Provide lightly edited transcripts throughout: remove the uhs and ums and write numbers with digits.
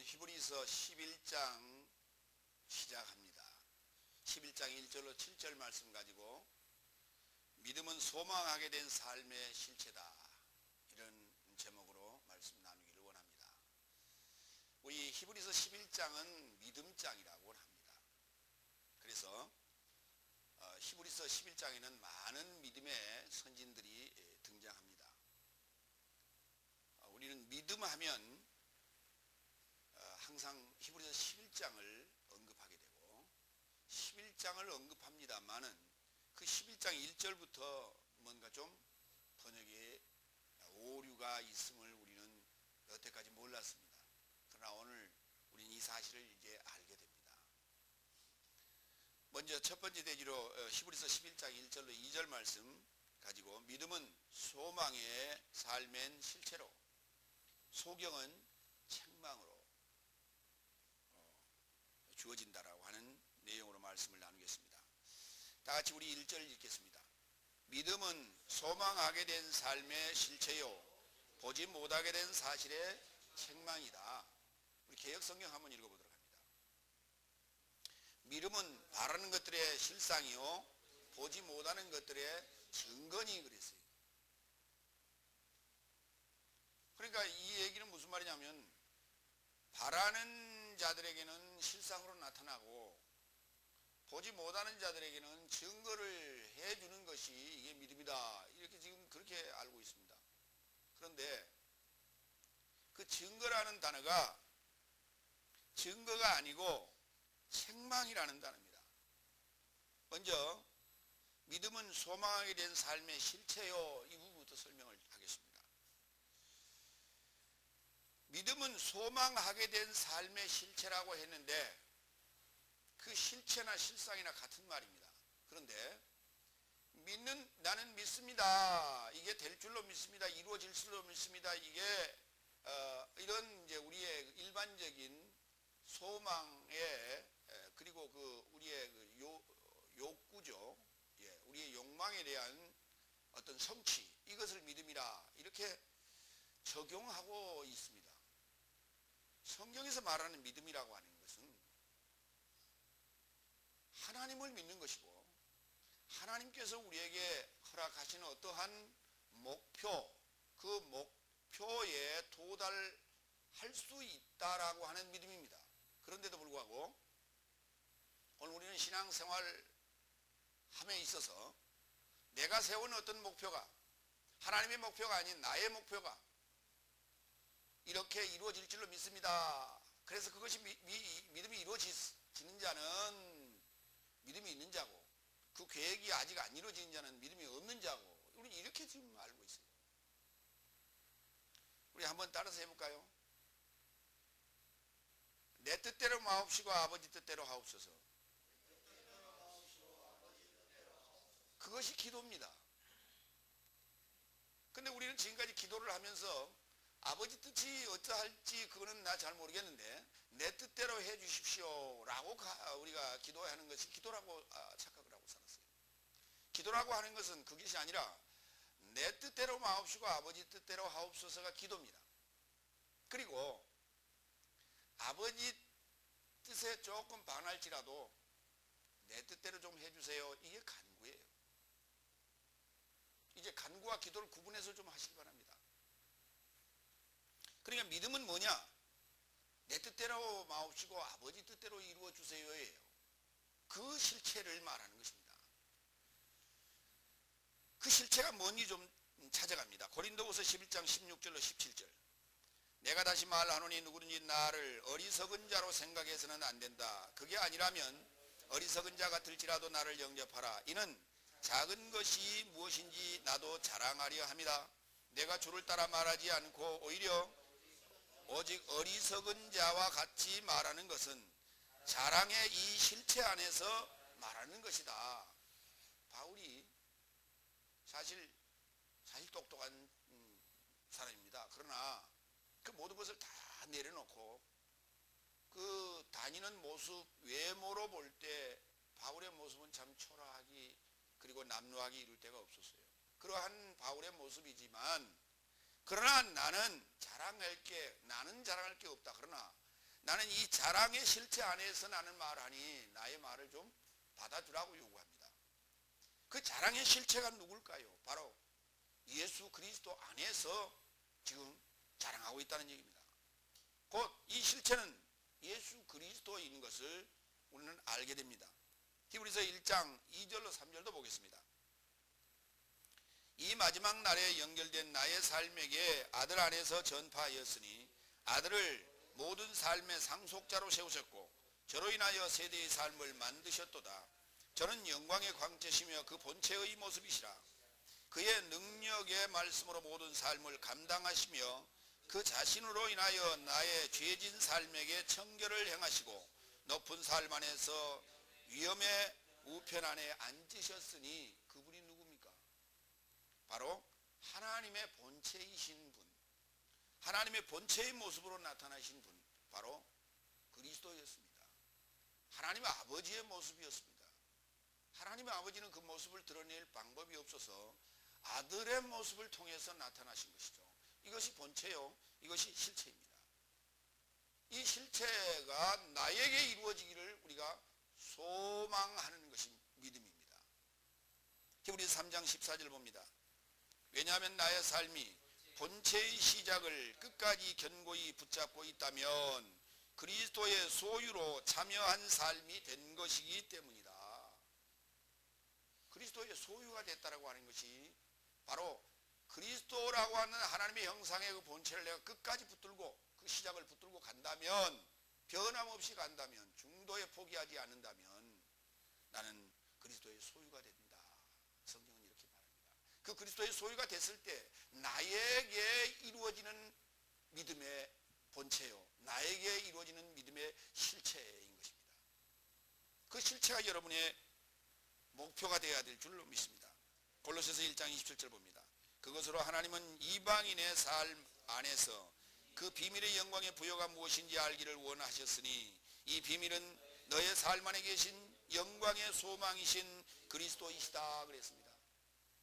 오늘은 히브리서 11장 시작합니다. 11장 1절로 7절 말씀 가지고 믿음은 소망하게 된 삶의 실체다, 이런 제목으로 말씀 나누기를 원합니다. 우리 히브리서 11장은 믿음장이라고 합니다. 그래서 히브리서 11장에는 많은 믿음의 선진들이 등장합니다. 우리는 믿음하면 항상 히브리서 11장을 언급하게 되고 11장을 언급합니다만은 그 11장 1절부터 뭔가 좀 번역에 오류가 있음을 우리는 여태까지 몰랐습니다. 그러나 오늘 우리는 이 사실을 이제 알게 됩니다. 먼저 첫 번째 대지로 히브리서 11장 1절로 2절 말씀 가지고 믿음은 소망의 삶의 실체로, 소경은 책망으로 주어진다라고 하는 내용으로 말씀을 나누겠습니다. 다 같이 우리 1절 읽겠습니다. 믿음은 소망하게 된 삶의 실체요, 보지 못하게 된 사실의 책망이다. 우리 개역성경 한번 읽어보도록 합니다. 믿음은 바라는 것들의 실상이요, 보지 못하는 것들의 증거니, 그랬어요. 그러니까 이 얘기는 무슨 말이냐면, 바라는 자들에게는 실상으로 나타나고 보지 못하는 자들에게는 증거를 해주는 것이 이게 믿음이다, 이렇게 지금 그렇게 알고 있습니다. 그런데 그 증거라는 단어가 증거가 아니고 책망이라는 단어입니다. 먼저 믿음은 소망하게 된 삶의 실체요, 이 부분부터 설명을 하겠습니다. 믿음은 소망하게 된 삶의 실체라고 했는데 그 실체나 실상이나 같은 말입니다. 그런데 나는 믿습니다, 이게 될 줄로 믿습니다, 이루어질 줄로 믿습니다, 이게 이런 이제 우리의 일반적인 소망에, 그리고 그 우리의 그 욕구죠, 우리의 욕망에 대한 어떤 성취, 이것을 믿음이라 이렇게 적용하고 있습니다. 성경에서 말하는 믿음이라고 하는 것은 하나님을 믿는 것이고, 하나님께서 우리에게 허락하시는 어떠한 목표, 그 목표에 도달할 수 있다라고 하는 믿음입니다. 그런데도 불구하고 오늘 우리는 신앙생활 함에 있어서 내가 세운 어떤 목표가 하나님의 목표가 아닌 나의 목표가 이렇게 이루어질 줄로 믿습니다. 그래서 그것이 믿음이 이루어지는 자는 믿음이 있는 자고, 그 계획이 아직 안 이루어진 자는 믿음이 없는 자고, 우리 이렇게 지금 알고 있어요. 우리 한번 따라서 해볼까요? 내 뜻대로 마옵시고 아버지 뜻대로 하옵소서. 그것이 기도입니다. 근데 우리는 지금까지 기도를 하면서 아버지 뜻이 어떠할지 그거는 나 잘 모르겠는데 내 뜻대로 해 주십시오 라고 우리가 기도하는 것이 기도라고 착각을 하고 살았어요. 기도라고 하는 것은 그것이 아니라 내 뜻대로 마옵시고 아버지 뜻대로 하옵소서가 기도입니다. 그리고 아버지 뜻에 조금 반할지라도 내 뜻대로 좀 해주세요, 이게 간구예요. 이제 간구와 기도를 구분해서 좀 하시기 바랍니다. 그러니까 믿음은 뭐냐? 내 뜻대로 마옵시고 아버지 뜻대로 이루어 주세요예요. 그 실체를 말하는 것입니다. 그 실체가 뭔지 좀 찾아갑니다. 고린도후서 11장 16절로 17절. 내가 다시 말하노니 누구든지 나를 어리석은 자로 생각해서는 안 된다. 그게 아니라면 어리석은 자 같을지라도 나를 영접하라. 이는 작은 것이 무엇인지 나도 자랑하려 함이다. 내가 주를 따라 말하지 않고 오히려 오직 어리석은 자와 같이 말하는 것은 자랑의 이 실체 안에서 말하는 것이다. 바울이 사실 똑똑한 사람입니다. 그러나 그 모든 것을 다 내려놓고 그 다니는 모습, 외모로 볼 때 바울의 모습은 참 초라하기, 그리고 남루하기 이룰 데가 없었어요. 그러한 바울의 모습이지만, 그러나 나는 자랑할 게 없다. 그러나 나는 이 자랑의 실체 안에서 나는 말하니 나의 말을 좀 받아주라고 요구합니다. 그 자랑의 실체가 누굴까요? 바로 예수 그리스도 안에서 지금 자랑하고 있다는 얘기입니다. 곧 이 실체는 예수 그리스도인 것을 우리는 알게 됩니다. 히브리서 1장 2절로 3절도 보겠습니다. 이 마지막 날에 연결된 나의 삶에게 아들 안에서 전파하였으니 아들을 모든 삶의 상속자로 세우셨고 저로 인하여 세대의 삶을 만드셨도다. 저는 영광의 광채시며 그 본체의 모습이시라. 그의 능력의 말씀으로 모든 삶을 감당하시며 그 자신으로 인하여 나의 죄진 삶에게 청결을 행하시고 높은 삶 안에서 위엄의 우편 안에 앉으셨으니 그분이 누굽니까? 바로 하나님의 본체이신 분, 하나님의 본체의 모습으로 나타나신 분, 바로 그리스도였습니다. 하나님의 아버지의 모습이었습니다. 하나님의 아버지는 그 모습을 드러낼 방법이 없어서 아들의 모습을 통해서 나타나신 것이죠. 이것이 본체요, 이것이 실체입니다. 이 실체가 나에게 이루어지기를 우리가 소망하는 것이 믿음입니다. 히브리서 3장 14절 봅니다. 왜냐하면 나의 삶이 본체의 시작을 끝까지 견고히 붙잡고 있다면 그리스도의 소유로 참여한 삶이 된 것이기 때문이다. 그리스도의 소유가 됐다라고 하는 것이 바로 그리스도라고 하는 하나님의 형상의 그 본체를 내가 끝까지 붙들고 그 시작을 붙들고 간다면, 변함없이 간다면, 중도에 포기하지 않는다면 나는 그리스도의 소유가 된다. 성경은 이렇게 말합니다. 그 그리스도의 소유가 됐을 때 나에게 이루어지는 믿음의 본체요, 나에게 이루어지는 믿음의 실체인 것입니다. 그 실체가 여러분의 목표가 되어야 될 줄로 믿습니다. 골로새서 1장 27절 봅니다. 그것으로 하나님은 이방인의 삶 안에서 그 비밀의 영광의 부여가 무엇인지 알기를 원하셨으니 이 비밀은 너의 삶 안에 계신 영광의 소망이신 그리스도이시다 그랬습니다.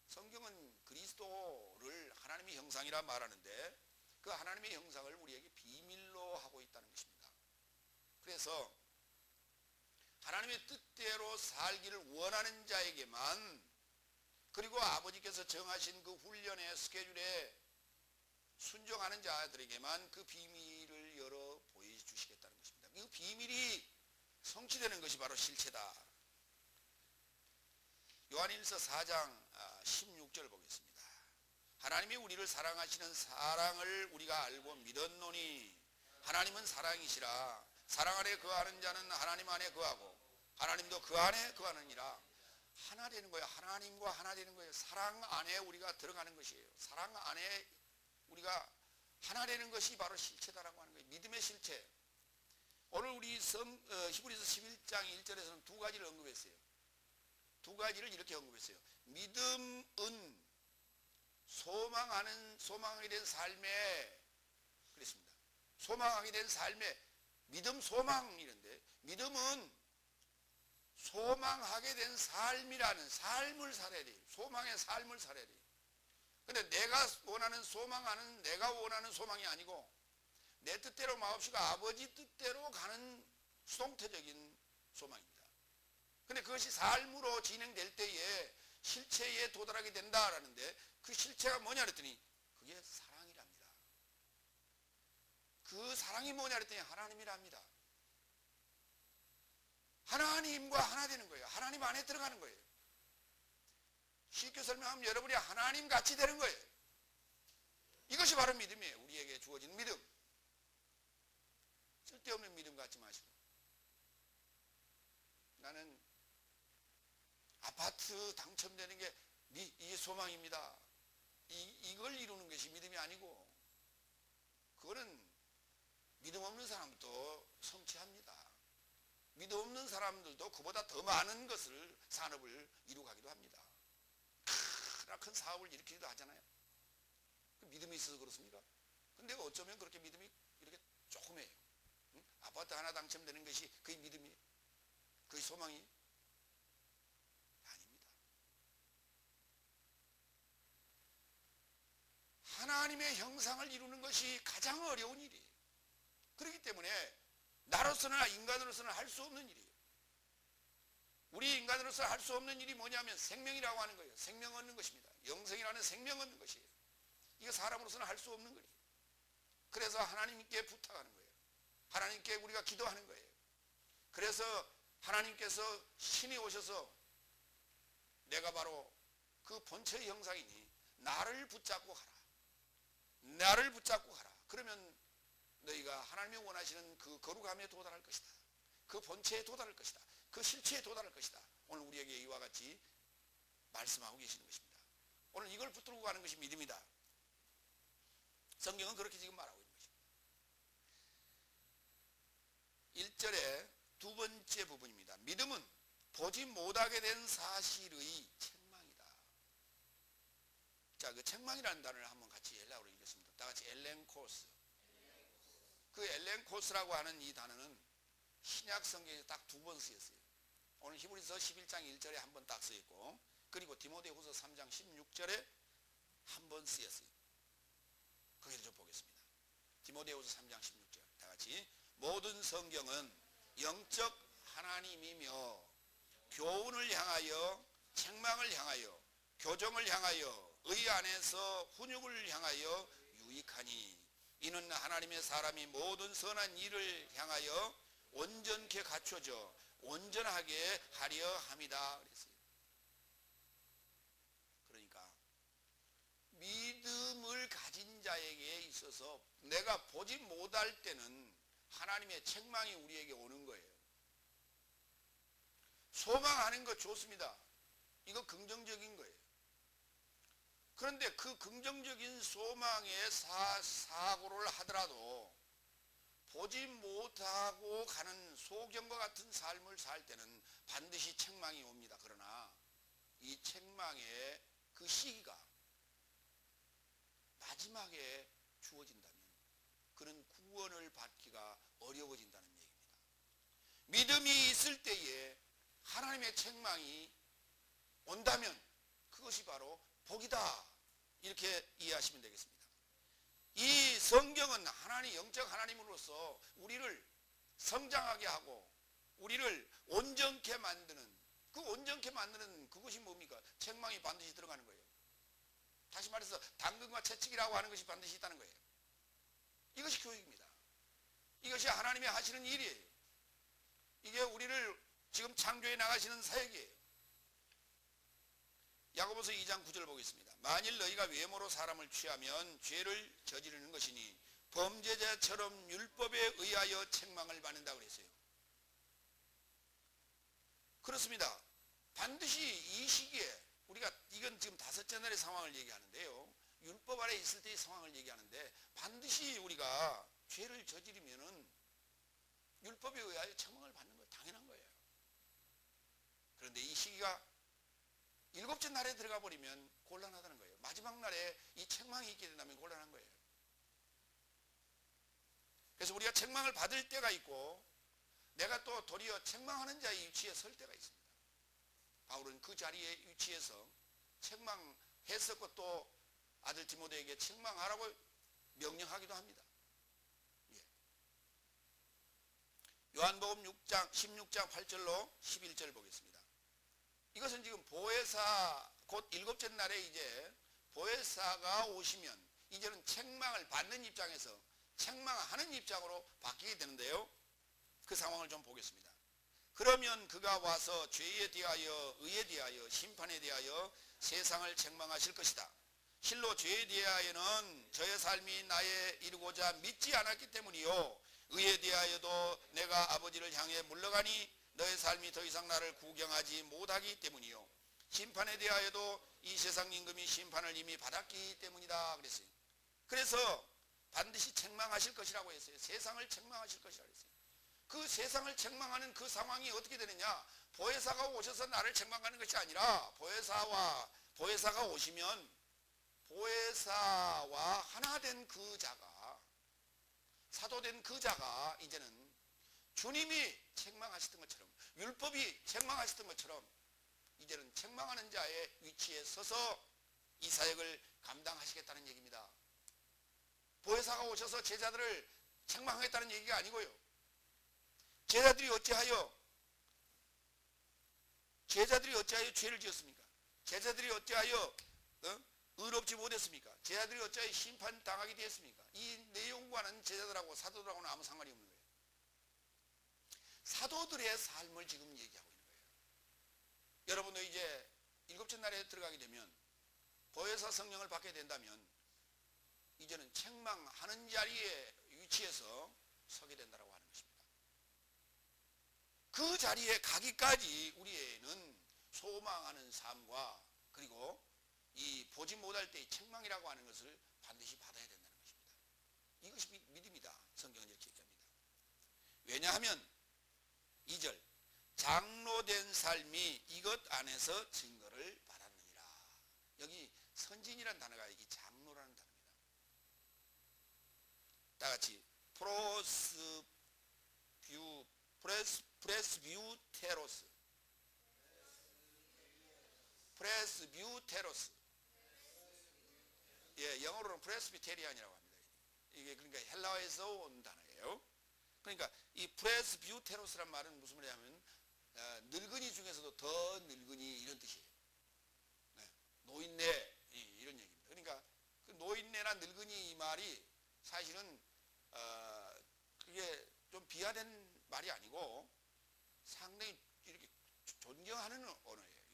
성경은 그리스도를 하나님의 형상이라 말하는데 그 하나님의 형상을 우리에게 비밀로 하고 있다는 것입니다. 그래서 하나님의 뜻대로 살기를 원하는 자에게만, 그리고 아버지께서 정하신 그 훈련의 스케줄에 순종하는 자들에게만 그 비밀을 열어 보여주시겠다는 것입니다. 그 비밀이 성취되는 것이 바로 실체다. 요한일서 4장 16절 보겠습니다. 하나님이 우리를 사랑하시는 사랑을 우리가 알고 믿었노니 하나님은 사랑이시라. 사랑 안에 거하는 자는 하나님 안에 거하고 하나님도 그 안에 거하느니라. 하나 되는 거예요. 하나님과 하나 되는 거예요. 사랑 안에 우리가 들어가는 것이에요. 사랑 안에 우리가 하나 되는 것이 바로 실체다라고 하는 거예요. 믿음의 실체. 오늘 우리 히브리서 11장 1절에서는 두 가지를 언급했어요. 두 가지를 이렇게 언급했어요. 믿음은 소망하게 된 삶에, 그랬습니다. 소망하게 된 삶에, 믿음 소망 이런데, 믿음은 소망하게 된 삶이라는 삶을 살아야 돼요. 소망의 삶을 살아야 돼요. 근데 내가 원하는 소망하는, 내가 원하는 소망이 아니고 내 뜻대로 마옵시가 아버지 뜻대로 가는 수동태적인 소망입니다. 근데 그것이 삶으로 진행될 때에 실체에 도달하게 된다라는데, 그 실체가 뭐냐 그랬더니 그게 사랑이랍니다. 그 사랑이 뭐냐 그랬더니 하나님이랍니다. 하나님과 하나 되는 거예요. 하나님 안에 들어가는 거예요. 쉽게 설명하면 여러분이 하나님 같이 되는 거예요. 이것이 바로 믿음이에요. 우리에게 주어진 믿음. 쓸데없는 믿음 갖지 마시고, 나는 아파트 당첨되는 게 이게 소망입니다. 이걸 이루는 것이 믿음이 아니고, 그거는 믿음 없는 사람도 성취합니다. 믿음 없는 사람들도 그보다 더 많은 것을, 산업을 이루가기도 합니다. 큰 사업을 일으키기도 하잖아요. 믿음이 있어서 그렇습니까? 근데 어쩌면 그렇게 믿음이 이렇게 조금해요. 응? 아파트 하나 당첨되는 것이 그게 믿음이에요? 그게 소망이? 아닙니다. 하나님의 형상을 이루는 것이 가장 어려운 일이에요. 그렇기 때문에 나로서나 인간으로서는 할 수 없는 일이에요. 우리 인간으로서 할 수 없는 일이 뭐냐면 생명이라고 하는 거예요. 생명 얻는 것입니다. 영생이라는 생명 얻는 것이에요. 이거 사람으로서는 할 수 없는 거예요. 그래서 하나님께 부탁하는 거예요. 하나님께 우리가 기도하는 거예요. 그래서 하나님께서 신이 오셔서 내가 바로 그 본체의 형상이니 나를 붙잡고 가라. 나를 붙잡고 가라. 그러면 너희가 하나님이 원하시는 그 거룩함에 도달할 것이다. 그 본체에 도달할 것이다. 그 실체에 도달할 것이다. 오늘 우리에게 이와 같이 말씀하고 계시는 것입니다. 오늘 이걸 붙들고 가는 것이 믿음이다. 성경은 그렇게 지금 말하고 있는 것입니다. 1절의 두 번째 부분입니다. 믿음은 보지 못하게 된 사실의 책망이다. 자, 그 책망이라는 단어를 한번 같이 헬라어로 읽겠습니다. 다 같이 엘렌코스. 그 엘렌코스라고 하는 이 단어는 신약 성경에 딱 두 번 쓰였어요. 오늘 히브리서 11장 1절에 한 번 딱 쓰였고, 그리고 디모데후서 3장 16절에 한 번 쓰였어요. 거기를 좀 보겠습니다. 디모데후서 3장 16절 다 같이. 모든 성경은 영적 하나님이며 교훈을 향하여, 책망을 향하여, 교정을 향하여, 의 안에서 훈육을 향하여 유익하니 이는 하나님의 사람이 모든 선한 일을 향하여 온전케 갖춰져 온전하게 하려 함이다 그랬어요. 그러니까 믿음을 가진 자에게 있어서 내가 보지 못할 때는 하나님의 책망이 우리에게 오는 거예요. 소망하는 거 좋습니다. 이거 긍정적인 거예요. 그런데 그 긍정적인 소망에 사고를 하더라도 보지 못하고 가는 소경과 같은 삶을 살 때는 반드시 책망이 옵니다. 그러나 이 책망의 그 시기가 마지막에 주어진다면 그는 구원을 받기가 어려워진다는 얘기입니다. 믿음이 있을 때에 하나님의 책망이 온다면 그것이 바로 복이다. 이렇게 이해하시면 되겠습니다. 이 성경은 하나님, 영적 하나님으로서 우리를 성장하게 하고 우리를 온전케 만드는, 그 온전케 만드는 그것이 뭡니까? 책망이 반드시 들어가는 거예요. 다시 말해서 당근과 채찍이라고 하는 것이 반드시 있다는 거예요. 이것이 교육입니다. 이것이 하나님이 하시는 일이에요. 이게 우리를 지금 창조해 나가시는 사역이에요. 야고보서 2장 9절 보겠습니다. 만일 너희가 외모로 사람을 취하면 죄를 저지르는 것이니 범죄자처럼 율법에 의하여 책망을 받는다 그랬어요. 그렇습니다. 반드시 이 시기에 우리가, 이건 지금 다섯째 날의 상황을 얘기하는데요, 율법 아래 있을 때의 상황을 얘기하는데 반드시 우리가 죄를 저지르면은 율법에 의하여 책망을 받는 거 당연한 거예요. 그런데 이 시기가 일곱째 날에 들어가 버리면 곤란하다는 거예요. 마지막 날에 이 책망이 있게 된다면 곤란한 거예요. 그래서 우리가 책망을 받을 때가 있고 내가 또 도리어 책망하는 자의 위치에 설 때가 있습니다. 바울은 그 자리에 위치해서 책망했었고 또 아들 디모데에게 책망하라고 명령하기도 합니다. 예. 요한복음 16장 8절로 11절 보겠습니다. 이것은 지금 보혜사, 곧 일곱째 날에 이제 보혜사가 오시면 이제는 책망을 받는 입장에서 책망하는 입장으로 바뀌게 되는데요, 그 상황을 좀 보겠습니다. 그러면 그가 와서 죄에 대하여, 의에 대하여, 심판에 대하여 세상을 책망하실 것이다. 실로 죄에 대하여는 저의 삶이 나에 이루고자 믿지 않았기 때문이요, 의에 대하여도 내가 아버지를 향해 물러가니 너의 삶이 더 이상 나를 구경하지 못하기 때문이요, 심판에 대하여도 이 세상 임금이 심판을 이미 받았기 때문이다 그랬어요. 그래서 반드시 책망하실 것이라고 했어요. 세상을 책망하실 것이라고 했어요. 그 세상을 책망하는 그 상황이 어떻게 되느냐, 보혜사가 오셔서 나를 책망하는 것이 아니라 보혜사가 오시면 보혜사와 하나 된 그 자가, 사도된 그 자가 이제는 주님이 책망하셨던 것처럼, 율법이 책망하셨던 것처럼 이제는 책망하는 자의 위치에 서서 이 사역을 감당하시겠다는 얘기입니다. 보혜사가 오셔서 제자들을 책망하겠다는 얘기가 아니고요, 제자들이 어찌하여 죄를 지었습니까? 제자들이 어찌하여 의롭지 못했습니까? 제자들이 어찌하여 심판당하게 되었습니까? 이 내용과는 제자들하고 사도들하고는 아무 상관이 없는 거예요. 사도들의 삶을 지금 얘기하고 있는 거예요. 여러분도 이제 일곱째 날에 들어가게 되면 보혜사 성령을 받게 된다면 이제는 책망하는 자리에 위치해서 서게 된다고 하는 것입니다. 그 자리에 가기까지 우리에는 소망하는 삶과 그리고 이 보지 못할 때의 책망이라고 하는 것을 반드시 받아야 된다는 것입니다. 이것이 믿음이다. 성경은 이렇게 얘기합니다. 왜냐하면 2절 장로된 삶이 이것 안에서 증거를 받았느니라. 여기 선진이라는 단어가 여기 장로라는 단어입니다. 다같이 프레스뷰테로스. 예, 영어로는 프레스비테리안이라고 합니다. 이게 그러니까 헬라어에서 온 단어예요. 그러니까 이 프레스뷰테로스란 말은 무슨 말이냐면 늙은이 중에서도 더 늙은이 이런 뜻이에요. 네, 노인네 이런 얘기입니다. 그러니까 그 노인네나 늙은이 이 말이 사실은 그게 좀 비하된 말이 아니고 상당히 이렇게 존경하는 언어예요. 이게.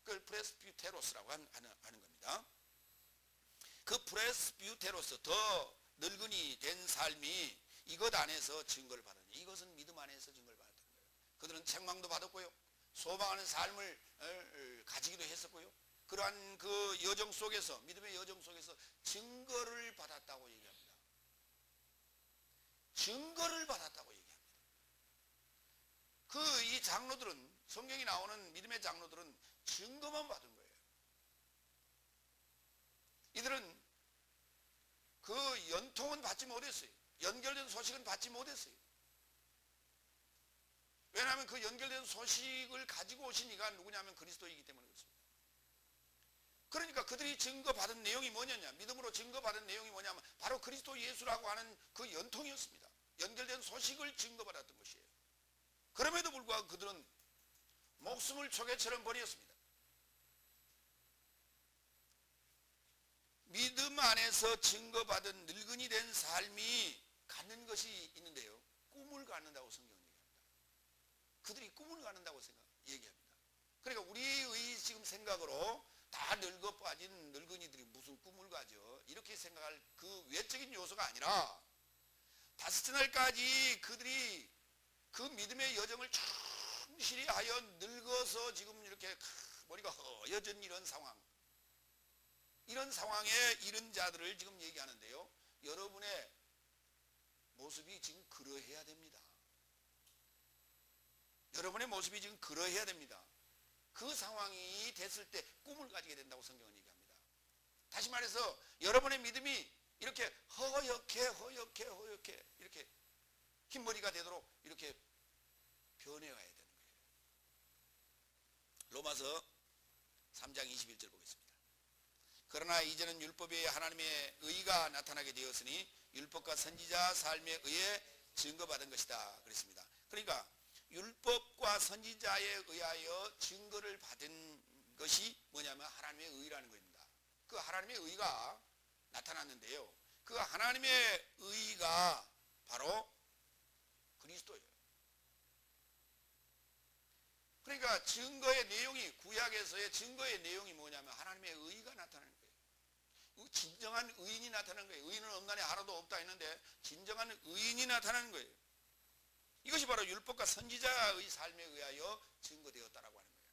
그걸 프레스뷰테로스라고 하는 겁니다. 그 프레스뷰테로스 더 늙은이 된 삶이 이것 안에서 증거를 받았냐. 이것은 믿음 안에서 증거를 받았던 거예요. 그들은 책망도 받았고요. 소망하는 삶을 가지기도 했었고요. 그러한 그 여정 속에서 믿음의 여정 속에서 증거를 받았다고 얘기합니다. 증거를 받았다고 얘기합니다. 이 장로들은 성경이 나오는 믿음의 장로들은 증거만 받은 거예요. 이들은 그 연통은 받지 못했어요. 연결된 소식은 받지 못했어요. 왜냐하면 그 연결된 소식을 가지고 오신 이가 누구냐면 그리스도이기 때문에 그렇습니다. 그러니까 그들이 증거받은 내용이 뭐냐냐, 믿음으로 증거받은 내용이 뭐냐면 바로 그리스도 예수라고 하는 그 연통이었습니다. 연결된 소식을 증거받았던 것이에요. 그럼에도 불구하고 그들은 목숨을 초계처럼 버렸습니다. 믿음 안에서 증거받은 늙은이 된 삶이 갖는 것이 있는데요. 꿈을 갖는다고 성경은 얘기합니다. 그들이 꿈을 갖는다고 얘기합니다. 그러니까 우리의 지금 생각으로 다 늙어 빠진 늙은이들이 무슨 꿈을 가져 이렇게 생각할 그 외적인 요소가 아니라 다섯째 날까지 그들이 그 믿음의 여정을 충실히 하여 늙어서 지금 이렇게 머리가 허여진 이런 상황에 이른 자들을 지금 얘기하는데요. 여러분의 모습이 지금 그러해야 됩니다. 여러분의 모습이 지금 그러해야 됩니다. 그 상황이 됐을 때 꿈을 가지게 된다고 성경은 얘기합니다. 다시 말해서 여러분의 믿음이 이렇게 허옇게 이렇게 흰머리가 되도록 이렇게 변해가야 되는 거예요. 로마서 3장 21절 보겠습니다. 그러나 이제는 율법에 하나님의 의가 나타나게 되었으니 율법과 선지자 삶에 의해 증거받은 것이다 그랬습니다. 그러니까 율법과 선지자에 의하여 증거를 받은 것이 뭐냐면 하나님의 의라는 것입니다. 그 하나님의 의가 나타났는데요. 그 하나님의 의가 바로 그리스도예요. 그러니까 증거의 내용이 구약에서의 증거의 내용이 뭐냐면 하나님의 의가 나타나는 거예요. 진정한 의인이 나타나는 거예요. 의인은 없나니 하나도 없다 했는데 진정한 의인이 나타나는 거예요. 이것이 바로 율법과 선지자의 삶에 의하여 증거되었다라고 하는 거예요.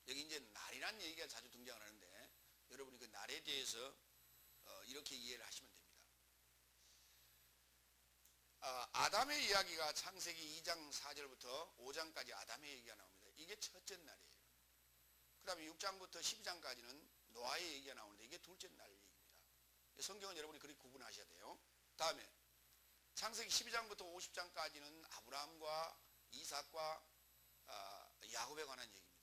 여기 이제 날이라는 얘기가 자주 등장을 하는데 여러분이 그 날에 대해서 이렇게 이해를 하시면 됩니다. 아담의 이야기가 창세기 2장 4절부터 5장까지 아담의 얘기가 나옵니다. 이게 첫째 날이에요. 그 다음에 6장부터 12장까지는 노아의 얘기가 나오는데 이게 둘째 날 얘기입니다. 성경은 여러분이 그렇게 구분하셔야 돼요. 다음에 창세기 12장부터 50장까지는 아브라함과 이삭과 야곱에 관한 얘기입니다.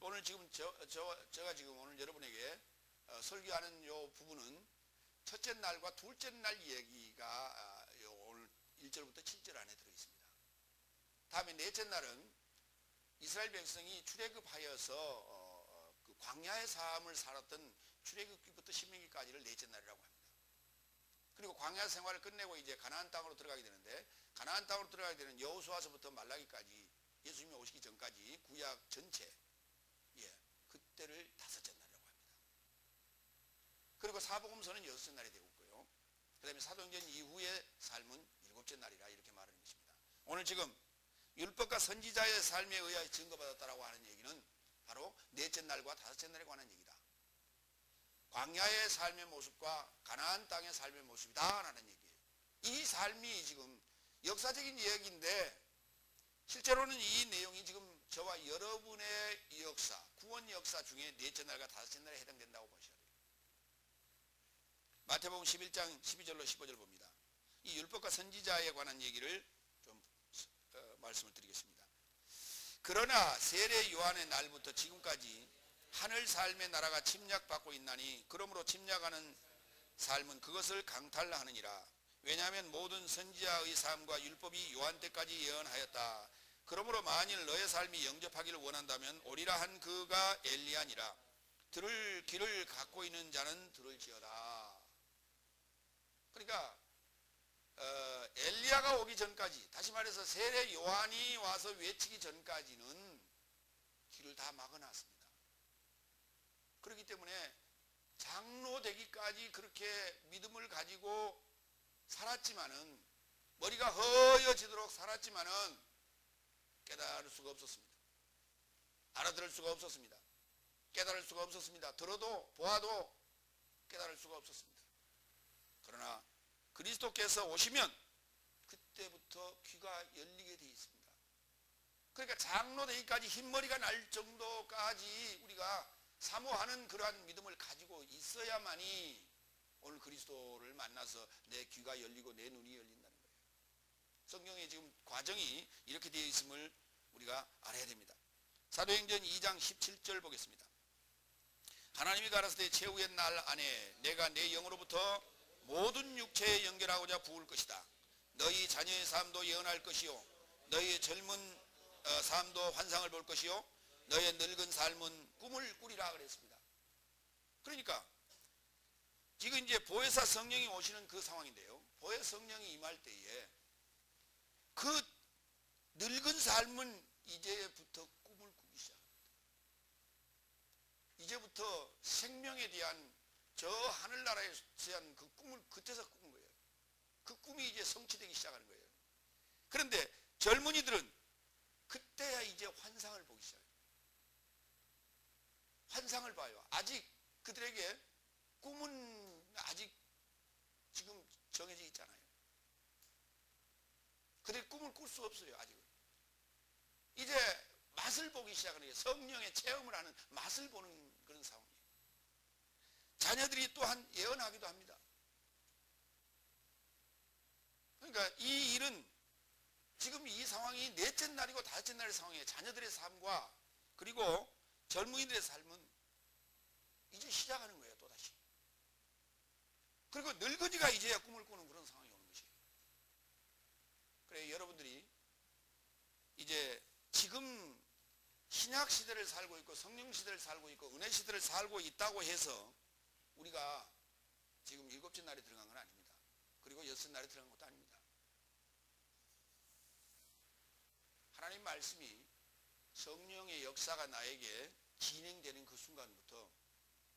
오늘 지금 제가 지금 오늘 여러분에게 설교하는 요 부분은 첫째 날과 둘째 날 얘기가 오늘 1절부터 7절 안에 들어있습니다. 다음에 넷째 날은 이스라엘 백성이 출애굽하여서 그 광야의 삶을 살았던 출애굽기부터 신명기까지를 넷째 날이라고 합니다. 그리고 광야 생활을 끝내고 이제 가나안 땅으로 들어가게 되는데, 가나안 땅으로 들어가게 되는 여호수아서부터 말라기까지, 예수님이 오시기 전까지 구약 전체, 그때를 다섯째 날이라고 합니다. 그리고 사복음서는 여섯째 날이 되고 있고요. 그 다음에 사도행전 이후의 삶은 일곱째 날이라 이렇게 말하는 것입니다. 오늘 지금 율법과 선지자의 삶에 의하여 증거받았다라고 하는 얘기는 바로 넷째 날과 다섯째 날에 관한 얘기다. 광야의 삶의 모습과 가나안 땅의 삶의 모습이다라는 얘기예요. 이 삶이 지금 역사적인 이야기인데, 실제로는 이 내용이 지금 저와 여러분의 역사, 구원 역사 중에 넷째 날과 다섯째 날에 해당된다고 보셔야 돼요. 마태복음 11장 12절로 15절 봅니다. 이 율법과 선지자에 관한 얘기를 좀 말씀을 드리겠습니다. 그러나 세례 요한의 날부터 지금까지 하늘 삶의 나라가 침략받고 있나니, 그러므로 침략하는 삶은 그것을 강탈하느니라. 왜냐하면 모든 선지자의 삶과 율법이 요한 때까지 예언하였다. 그러므로 만일 너의 삶이 영접하기를 원한다면 오리라 한 그가 엘리야니라. 들을 귀를 갖고 있는 자는 들을지어다. 그러니까 엘리야가 오기 전까지, 다시 말해서 세례 요한이 와서 외치기 전까지는 길을 다 막아놨습니다. 그렇기 때문에 장로 되기까지 그렇게 믿음을 가지고 살았지만은, 머리가 허여지도록 살았지만은 깨달을 수가 없었습니다. 알아들을 수가 없었습니다. 깨달을 수가 없었습니다. 들어도 보아도 깨달을 수가 없었습니다. 그러나 그리스도께서 오시면 그때부터 귀가 열리게 되어 있습니다. 그러니까 장로 되기까지 흰머리가 날 정도까지 우리가 사모하는 그러한 믿음을 가지고 있어야만이 오늘 그리스도를 만나서 내 귀가 열리고 내 눈이 열린다는 거예요. 성경에 지금 과정이 이렇게 되어 있음을 우리가 알아야 됩니다. 사도행전 2장 17절 보겠습니다. 하나님이 가라사대 최후의 날 안에 내가 내 영으로부터 모든 육체에 연결하고자 부을 것이다. 너희 자녀의 삶도 예언할 것이요, 너희 젊은 삶도 환상을 볼 것이요, 너의 늙은 삶은 꿈을 꾸리라 그랬습니다. 그러니까 지금 이제 보혜사 성령이 오시는 그 상황인데요, 보혜 성령이 임할 때에 그 늙은 삶은 이제부터 꿈을 꾸기 시작합니다. 이제부터 생명에 대한 저 하늘나라에 대한 그 꿈을 그때서 꾸는 거예요. 그 꿈이 이제 성취되기 시작하는 거예요. 그런데 젊은이들은 그때야 이제 환상을 보기 시작해요. 환상을 봐요. 아직 그들에게 꿈은 아직 지금 정해져 있잖아요. 그들의 꿈을 꿀 수 없어요. 아직은. 이제 맛을 보기 시작하는 거예요. 성령의 체험을 하는 맛을 보는 그런 상황이에요. 자녀들이 또한 예언하기도 합니다. 그러니까 이 일은 지금 이 상황이 넷째 날이고 다섯째 날의 상황이에요. 자녀들의 삶과 그리고 젊은이들의 삶은 이제 시작하는 거예요. 또다시. 그리고 늙은이가 이제야 꿈을 꾸는 그런 상황이 오는 것이에요. 그래, 여러분들이 이제 지금 신약 시대를 살고 있고 성령 시대를 살고 있고 은혜 시대를 살고 있다고 해서 우리가 지금 일곱째 날에 들어간 건 아닙니다. 그리고 여섯 날에 들어간 것도 아닙니다. 하나님 말씀이 성령의 역사가 나에게 진행되는 그 순간부터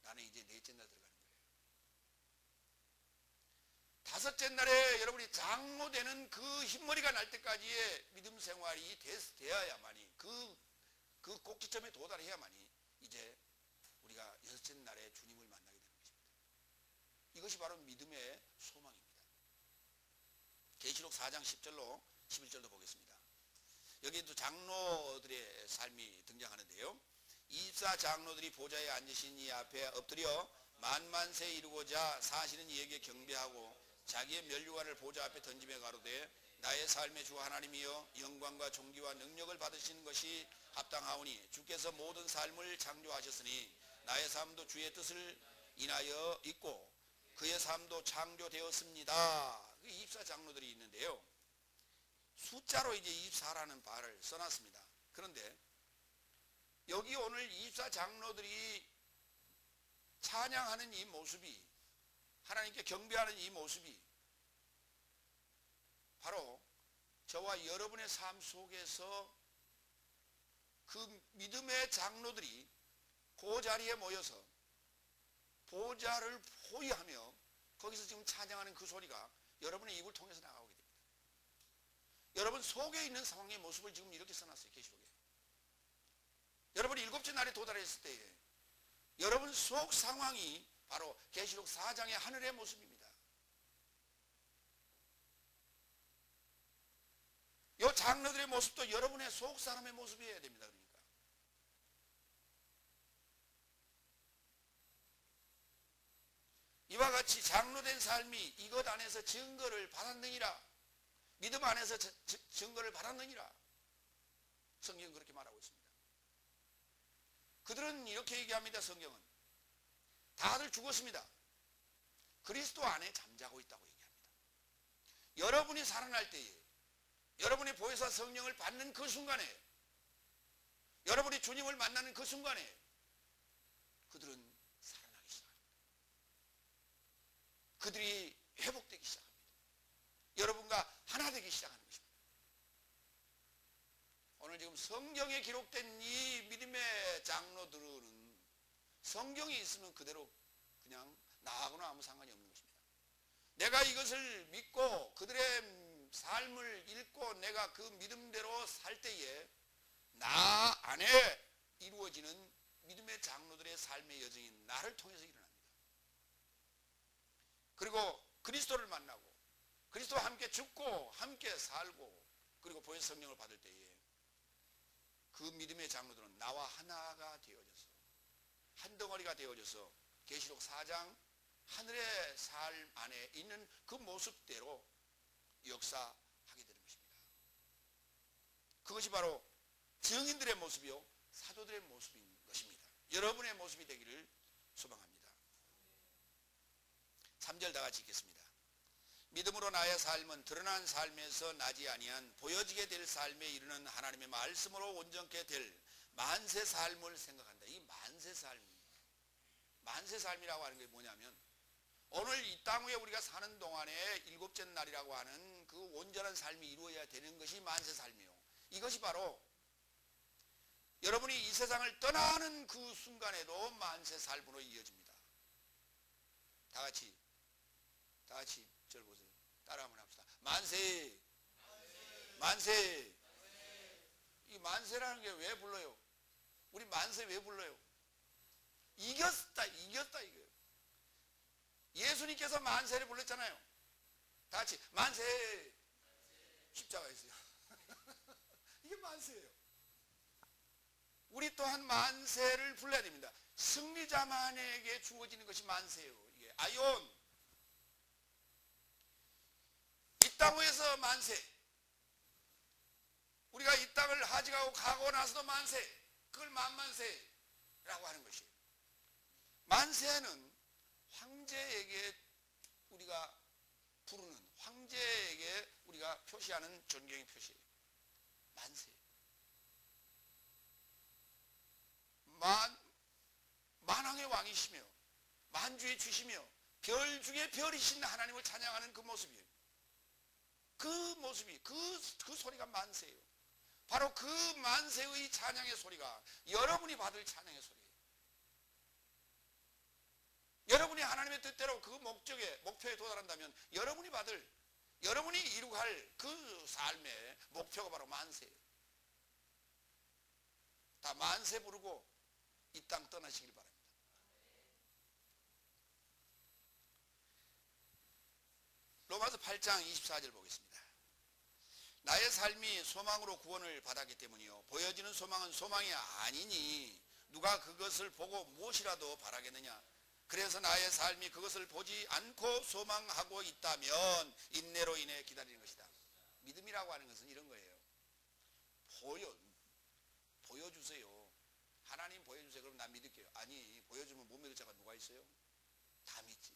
나는 이제 넷째 날 들어가는 거예요. 다섯째 날에 여러분이 장로 되는 그 흰머리가 날 때까지의 믿음 생활이 되어야만이 그 꼭지점에 도달해야만이 이제 우리가 여섯째 날에 주님을 만나게 되는 것입니다. 이것이 바로 믿음의 소망입니다. 계시록 4장 10절로 11절도 보겠습니다. 여기에도 장로들의 삶이 등장하는데요. 24장로들이 보좌에 앉으신 이 앞에 엎드려 만만세 이루고자 사시는 이에게 경배하고 자기의 면류관을 보좌 앞에 던지며 가로되 나의 삶의 주 하나님이여 영광과 존귀와 능력을 받으시는 것이 합당하오니 주께서 모든 삶을 창조하셨으니 나의 삶도 주의 뜻을 인하여 있고 그의 삶도 창조되었습니다. 24장로들이 있는데요. 숫자로 이제 24라는 바를 써놨습니다. 그런데 여기 오늘 24 장로들이 찬양하는 이 모습이, 하나님께 경배하는 이 모습이 바로 저와 여러분의 삶 속에서 그 믿음의 장로들이 그 자리에 모여서 보좌를 포위하며 거기서 지금 찬양하는 그 소리가 여러분의 입을 통해서 나가오게 됩니다. 여러분 속에 있는 상황의 모습을 지금 이렇게 써놨어요. 계시록에. 여러분이 일곱째 날에 도달했을 때에 여러분 속 상황이 바로 계시록 4장의 하늘의 모습입니다. 이 장로들의 모습도 여러분의 속 사람의 모습이어야 됩니다. 그러니까 이와 같이 장로된 삶이 이것 안에서 증거를 받았느니라, 믿음 안에서 증거를 받았느니라, 성경은 그렇게 말하고 있습니다. 그들은 이렇게 얘기합니다. 성경은 다들 죽었습니다. 그리스도 안에 잠자고 있다고 얘기합니다. 여러분이 살아날 때에, 여러분이 보혜사 성령을 받는 그 순간에, 여러분이 주님을 만나는 그 순간에 그들은 살아나기 시작합니다. 그들이 회복되기 시작합니다. 여러분과 하나 되기 시작하는 것입니다. 오늘 지금 성경에 기록된 이 믿음의 장로들은 성경이 있으면 그대로 그냥 나하고는 아무 상관이 없는 것입니다. 내가 이것을 믿고 그들의 삶을 읽고 내가 그 믿음대로 살 때에 나 안에 이루어지는 믿음의 장로들의 삶의 여정이 나를 통해서 일어납니다. 그리고 그리스도를 만나고 그리스도와 함께 죽고 함께 살고 그리고 보혜사 성령을 받을 때에 그 믿음의 장로들은 나와 하나가 되어져서 한 덩어리가 되어져서 계시록 4장 하늘의 삶 안에 있는 그 모습대로 역사하게 되는 것입니다. 그것이 바로 증인들의 모습이요 사도들의 모습인 것입니다. 여러분의 모습이 되기를 소망합니다. 3절 다 같이 읽겠습니다. 믿음으로 나의 삶은 드러난 삶에서 나지 아니한 보여지게 될 삶에 이르는 하나님의 말씀으로 온전케 될 만세 삶을 생각한다. 이 만세 삶이라고 하는 게 뭐냐면 오늘 이 땅 위에 우리가 사는 동안에 일곱째 날이라고 하는 그 온전한 삶이 이루어야 되는 것이 만세 삶이에요. 이것이 바로 여러분이 이 세상을 떠나는 그 순간에도 만세 삶으로 이어집니다. 다 같이 절 보세요. 따라 한번 합시다. 만세. 만세. 이 만세라는 게 왜 불러요? 우리 만세 왜 불러요? 이겼다 이거예요. 예수님께서 만세를 불렀잖아요. 다 같이 만세. 십자가 있어요. 이게 만세예요. 우리 또한 만세를 불러야 됩니다. 승리자만에게 주어지는 것이 만세예요. 이게 아이온. 이 땅 위에서 만세. 우리가 이 땅을 하직하고 가고 나서도 만세. 그걸 만만세라고 하는 것이에요. 만세는 황제에게 우리가 부르는, 황제에게 우리가 표시하는 존경의 표시예요. 만세. 만왕의 왕이시며 만주의 주시며 별 중에 별이신 하나님을 찬양하는 그 모습이에요. 그 모습이 그 소리가 만세예요. 바로 그 만세의 찬양의 소리가 여러분이 받을 찬양의 소리예요. 여러분이 하나님의 뜻대로 그 목표에 도달한다면 여러분이 이루할 그 삶의 목표가 바로 만세예요. 다 만세 부르고 이 땅 떠나시길 바랍니다. 로마서 8장 24절 보겠습니다. 나의 삶이 소망으로 구원을 받았기 때문이요 보여지는 소망은 소망이 아니니 누가 그것을 보고 무엇이라도 바라겠느냐. 그래서 나의 삶이 그것을 보지 않고 소망하고 있다면 인내로 인해 기다리는 것이다. 믿음이라고 하는 것은 이런 거예요. 보여주세요. 하나님 보여주세요. 그럼 난 믿을게요. 아니 보여주면 못 믿을 자가 누가 있어요? 다 믿지.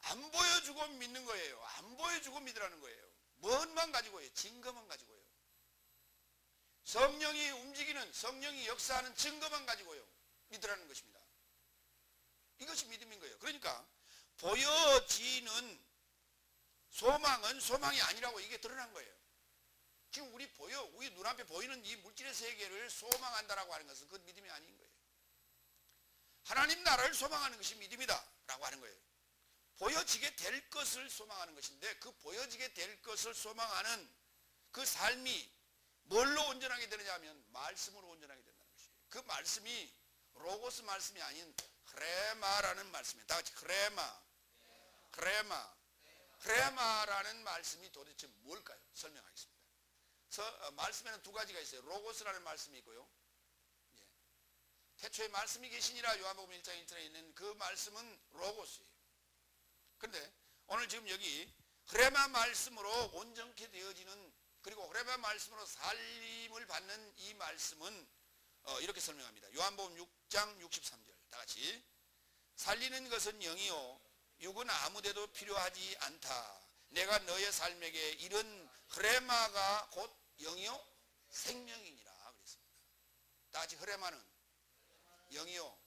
안 보여주고 믿는 거예요. 안 보여주고 믿으라는 거예요. 뭔만 가지고요? 증거만 가지고요. 성령이 움직이는, 성령이 역사하는 증거만 가지고요. 믿으라는 것입니다. 이것이 믿음인 거예요. 그러니까 보여지는 소망은 소망이 아니라고 이게 드러난 거예요. 지금 우리 눈앞에 보이는 이 물질의 세계를 소망한다라고 하는 것은 그 믿음이 아닌 거예요. 하나님 나라를 소망하는 것이 믿음이다 라고 하는 거예요. 보여지게 될 것을 소망하는 것인데, 그 보여지게 될 것을 소망하는 그 삶이 뭘로 온전하게 되느냐 하면 말씀으로 온전하게 된다는 것이에요. 그 말씀이 로고스 말씀이 아닌 크레마라는 말씀이에요. 다 같이 크레마라는 말씀이 도대체 뭘까요? 설명하겠습니다. 말씀에는 두 가지가 있어요. 로고스라는 말씀이 있고요. 태초에 말씀이 계시니라 요한복음 1장 1절에 있는 그 말씀은 로고스예요. 그런데 오늘 지금 여기 흐레마 말씀으로 온전케 되어지는, 그리고 흐레마 말씀으로 살림을 받는 이 말씀은 이렇게 설명합니다. 요한복음 6장 63절 다 같이 살리는 것은 영이요 육은 아무데도 필요하지 않다. 내가 너의 삶에게 이런 흐레마가 곧 영이요 생명이니라 그랬습니다. 다 같이 흐레마는 영이요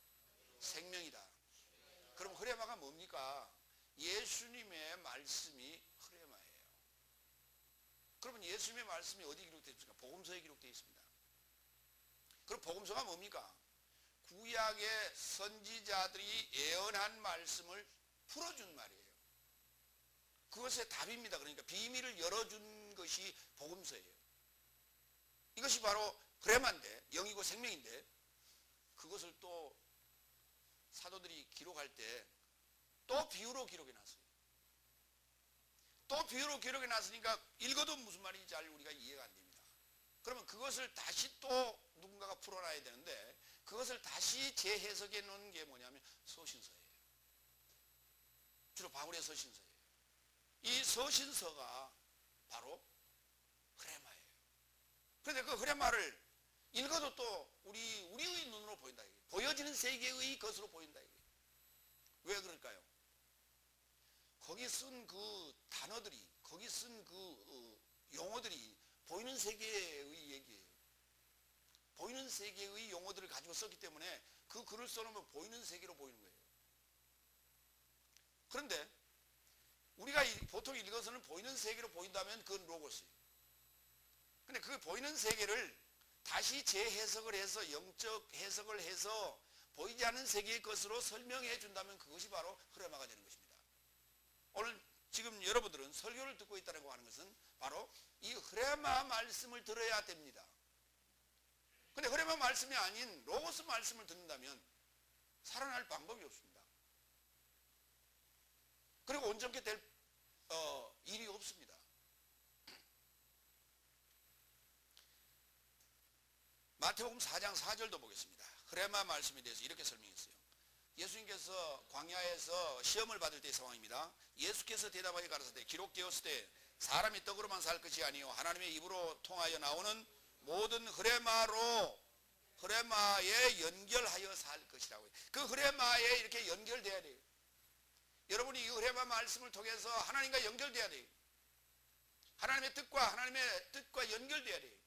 생명이다. 그럼 흐레마가 뭡니까? 예수님의 말씀이 흐레마예요. 그러면 예수님의 말씀이 어디 기록되어 있습니까? 복음서에 기록되어 있습니다. 그럼 복음서가 뭡니까? 구약의 선지자들이 예언한 말씀을 풀어준 말이에요. 그것의 답입니다. 그러니까 비밀을 열어준 것이 복음서예요. 이것이 바로 흐레마인데, 영이고 생명인데, 그것을 또 사도들이 기록할 때 또 비유로 기록해 놨어요. 또 비유로 기록해 놨으니까 읽어도 무슨 말인지 잘 우리가 이해가 안 됩니다. 그러면 그것을 다시 또 누군가가 풀어놔야 되는데, 그것을 다시 재해석해 놓은 게 뭐냐면 서신서예요. 주로 바울의 서신서예요. 이 서신서가 바로 흐레마예요. 그런데 그 흐레마를 읽어도 또 우리의 눈으로 보인다. 보여지는 세계의 것으로 보인다. 왜 그럴까요? 거기 쓴 그 단어들이, 거기 쓴 그 용어들이 보이는 세계의 얘기예요. 보이는 세계의 용어들을 가지고 썼기 때문에 그 글을 써놓으면 보이는 세계로 보이는 거예요. 그런데 우리가 보통 읽어서는 보이는 세계로 보인다면 그건 로고스예요. 근데 그 보이는 세계를 다시 재해석을 해서, 영적 해석을 해서 보이지 않는 세계의 것으로 설명해 준다면 그것이 바로 흐레마가 되는 것입니다. 오늘 지금 여러분들은 설교를 듣고 있다고 하는 것은 바로 이 흐레마 말씀을 들어야 됩니다. 근데 흐레마 말씀이 아닌 로고스 말씀을 듣는다면 살아날 방법이 없습니다. 그리고 온전케 될 일이 없습니다. 마태복음 4장 4절도 보겠습니다. 흐레마 말씀에 대해서 이렇게 설명했어요. 예수님께서 광야에서 시험을 받을 때의 상황입니다. 예수께서 대답하여 가라사대 기록되었을 때 사람이 떡으로만 살 것이 아니요 하나님의 입으로 통하여 나오는 모든 흐레마에 연결하여 살 것이라고 해요. 그 흐레마에 이렇게 연결돼야 돼요. 여러분이 이 흐레마 말씀을 통해서 하나님과 연결돼야 돼요. 하나님의 뜻과 연결돼야 돼요.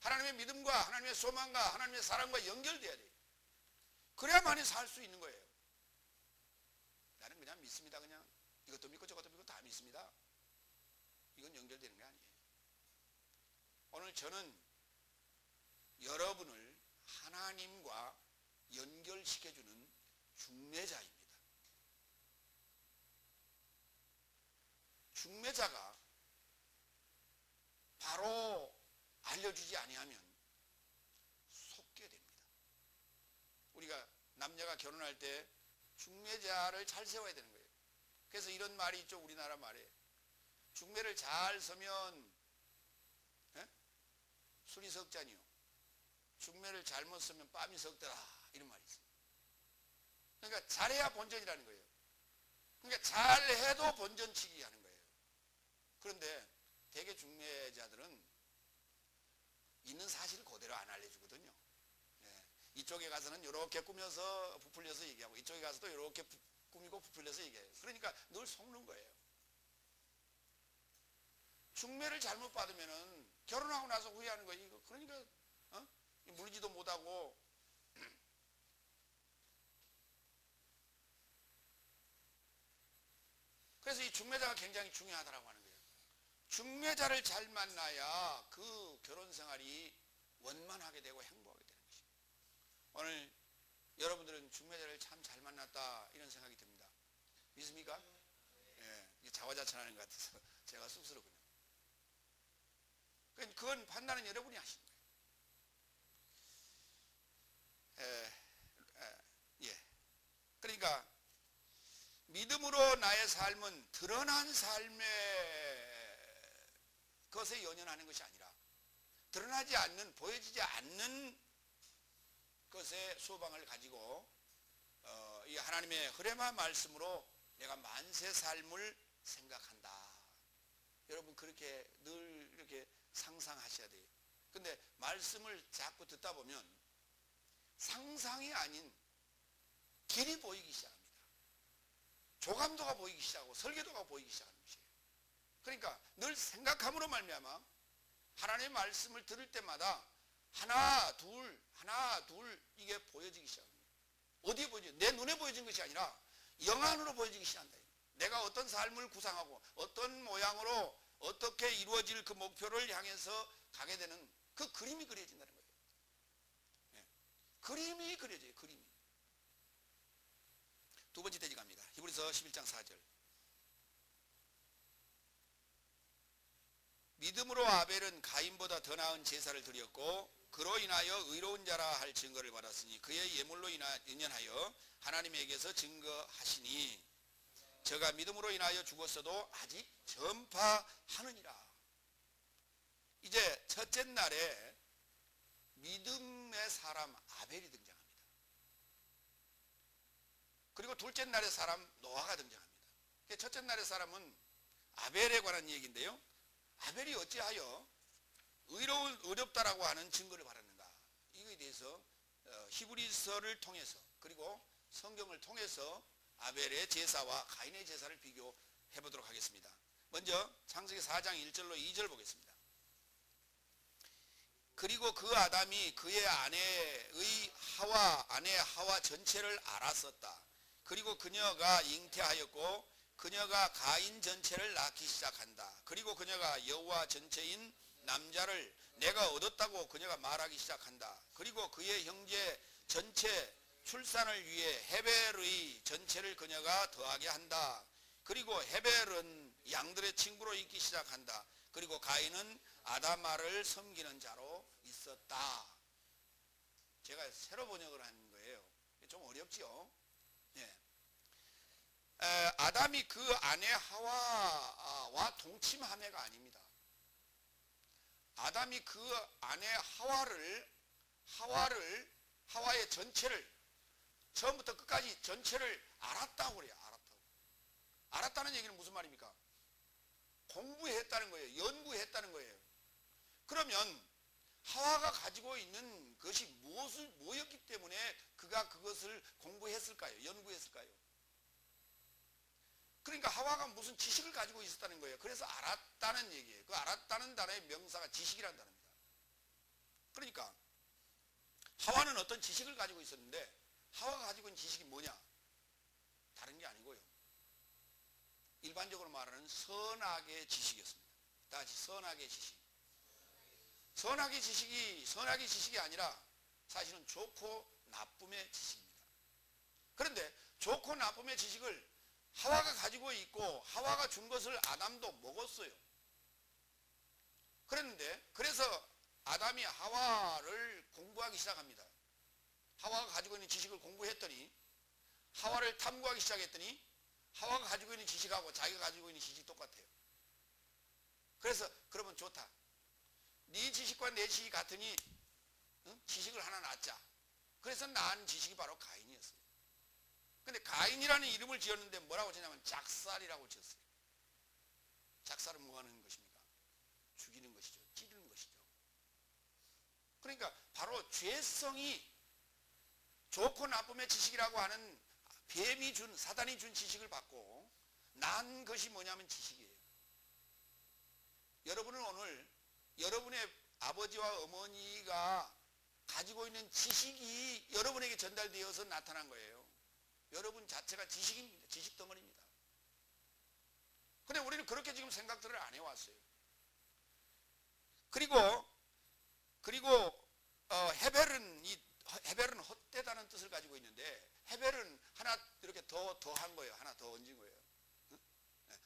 하나님의 믿음과 하나님의 소망과 하나님의 사랑과 연결돼야 돼요. 그래야만이 살 수 있는 거예요. 나는 그냥 믿습니다. 그냥 이것도 믿고 저것도 믿고 다 믿습니다. 이건 연결되는 게 아니에요. 오늘 저는 여러분을 하나님과 연결시켜주는 중매자입니다. 중매자가 바로 알려주지 아니하면 속게 됩니다. 우리가 남녀가 결혼할 때 중매자를 잘 세워야 되는 거예요. 그래서 이런 말이 있죠. 우리나라 말에 중매를 잘 서면 술이 석 잔이요, 중매를 잘못 서면 뺨이 석더라, 이런 말이 있어요. 그러니까 잘해야 본전이라는 거예요. 그러니까 잘해도 본전치기 하는 거예요. 그런데 대개 중매자들은 있는 사실을 그대로 안 알려주거든요. 이쪽에 가서는 이렇게 꾸며서 부풀려서 얘기하고 이쪽에 가서도 이렇게 꾸미고 부풀려서 얘기해요. 그러니까 늘 속는 거예요. 중매를 잘못 받으면은 결혼하고 나서 후회하는 거예요. 이거 그러니까 물지도 못하고 그래서 이 중매자가 굉장히 중요하다라고 하는 거예요. 중매자를 잘 만나야 그 결혼 생활이 원만하게 되고 행복하게 되는 것입니다. 오늘 여러분들은 중매자를 참 잘 만났다 이런 생각이 듭니다. 믿습니까? 예, 자화자찬하는 것 같아서 제가 쑥스럽군요. 그건 판단은 여러분이 하시는 거예요. 예. 그러니까 믿음으로 나의 삶은 드러난 삶의 것에 연연하는 것이 아니라 드러나지 않는, 보여지지 않는 것의 소망을 가지고 이 하나님의 흐레마 말씀으로 내가 만세 삶을 생각한다. 여러분 그렇게 늘 이렇게 상상하셔야 돼요. 근데 말씀을 자꾸 듣다 보면 상상이 아닌 길이 보이기 시작합니다. 조감도가 보이기 시작하고 설계도가 보이기 시작하는 것이에요. 그러니까 늘 생각함으로 말미암아 하나님의 말씀을 들을 때마다 하나 둘 이게 보여지기 시작합니다. 어디에 보여져요? 내 눈에 보여진 것이 아니라 영안으로 보여지기 시작한다. 내가 어떤 삶을 구상하고 어떤 모양으로 어떻게 이루어질 그 목표를 향해서 가게 되는 그 그림이 그려진다는 거예요. 네. 그림이 그려져요. 그림이. 두 번째 대지 갑니다. 히브리서 11장 4절. 믿음으로 아벨은 가인보다 더 나은 제사를 드렸고 그로 인하여 의로운 자라 할 증거를 받았으니 그의 예물로 인연하여 하나님에게서 증거하시니 저가 믿음으로 인하여 죽었어도 아직 전파하느니라. 이제 첫째 날에 믿음의 사람 아벨이 등장합니다. 그리고 둘째 날의 사람 노아가 등장합니다. 첫째 날의 사람은 아벨에 관한 얘기인데요. 아벨이 어찌하여 의롭다라고 하는 증거를 받았는가? 이거에 대해서 히브리서를 통해서 그리고 성경을 통해서 아벨의 제사와 가인의 제사를 비교해 보도록 하겠습니다. 먼저 창세기 4장 1절로 2절 보겠습니다. 그리고 그 아담이 그의 아내 하와 전체를 알았었다. 그리고 그녀가 잉태하였고 그녀가 가인 전체를 낳기 시작한다. 그리고 그녀가 여호와 전체인 남자를 내가 얻었다고 그녀가 말하기 시작한다. 그리고 그의 형제 전체 출산을 위해 헤벨의 전체를 그녀가 더하게 한다. 그리고 헤벨은 양들의 친구로 있기 시작한다. 그리고 가인은 아다마를 섬기는 자로 있었다. 제가 새로 번역을 한 거예요. 좀 어렵죠? 예. 아담이 그 아내 하와와 동침함해가 아닙니다. 아담이 그 아내 하와의 전체를 처음부터 끝까지 전체를 알았다고 그래요. 알았다는 얘기는 무슨 말입니까? 공부했다는 거예요. 연구했다는 거예요. 그러면 하와가 가지고 있는 것이 뭐였기 때문에 그가 그것을 공부했을까요? 연구했을까요? 그러니까 하와가 무슨 지식을 가지고 있었다는 거예요. 그래서 알았다는 얘기예요. 그 알았다는 단어의 명사가 지식이라는 단어입니다. 그러니까 하와는 어떤 지식을 가지고 있었는데 하와가 가지고 있는 지식이 뭐냐? 다른 게 아니고요. 일반적으로 말하는 선악의 지식이었습니다. 다 같이 선악의 지식. 선악의 지식이 아니라 사실은 좋고 나쁨의 지식입니다. 그런데 좋고 나쁨의 지식을 하와가 가지고 있고 하와가 준 것을 아담도 먹었어요. 그래서 아담이 하와를 공부하기 시작합니다. 하와가 가지고 있는 지식을 공부했더니 하와를 탐구하기 시작했더니 하와가 가지고 있는 지식하고 자기가 가지고 있는 지식이 똑같아요. 그래서 그러면 좋다. 네 지식과 내 지식이 같으니 지식을 하나 낳자. 그래서 낳은 지식이 바로 가인이었어요. 근데 가인이라는 이름을 지었는데 뭐라고 지냐면 작살이라고 지었어요. 작살은 뭐 하는 것입니까? 죽이는 것이죠. 찌르는 것이죠. 그러니까 바로 죄성이 좋고 나쁨의 지식이라고 하는 사단이 준 지식을 받고 난 것이 뭐냐면 지식이에요. 여러분은 오늘 여러분의 아버지와 어머니가 가지고 있는 지식이 여러분에게 전달되어서 나타난 거예요. 여러분 자체가 지식입니다. 지식 덩어리입니다. 근데 우리는 그렇게 지금 생각들을 안 해왔어요. 그리고 헤벨은 헛되다는 뜻을 가지고 있는데, 헤벨은 하나 이렇게 더한 거예요. 하나 더 얹은 거예요.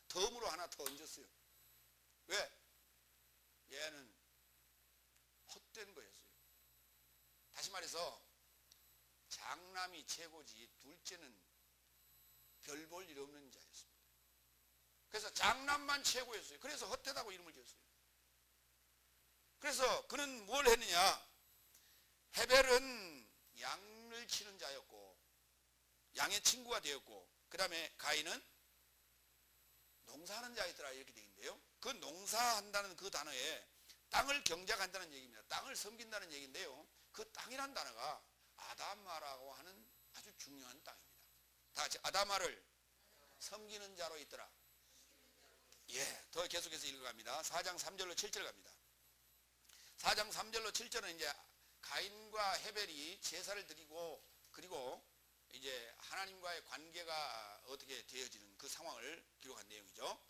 덤으로 하나 더 얹었어요. 왜? 얘는 헛된 거였어요. 다시 말해서 장남이 최고지 둘째는 별 볼 일 없는 자였습니다. 그래서 장남만 최고였어요. 그래서 헛되다고 이름을 지었어요. 그래서 그는 뭘 했느냐? 헤벨은 양을 치는 자였고 양의 친구가 되었고, 그 다음에 가인은 농사하는 자였더라 이렇게 되어 있는데요. 그 농사한다는 그 단어에 땅을 경작한다는 얘기입니다. 땅을 섬긴다는 얘기인데요. 그 땅이란 단어가 아다마라고 하는 아주 중요한 땅입니다. 다 같이 아다마를 섬기는 자로 있더라. 예, 더 계속해서 읽어갑니다. 4장 3절로 7절 갑니다. 4장 3절로 7절은 이제 가인과 헤벨이 제사를 드리고, 그리고 이제 하나님과의 관계가 어떻게 되어지는 그 상황을 기록한 내용이죠.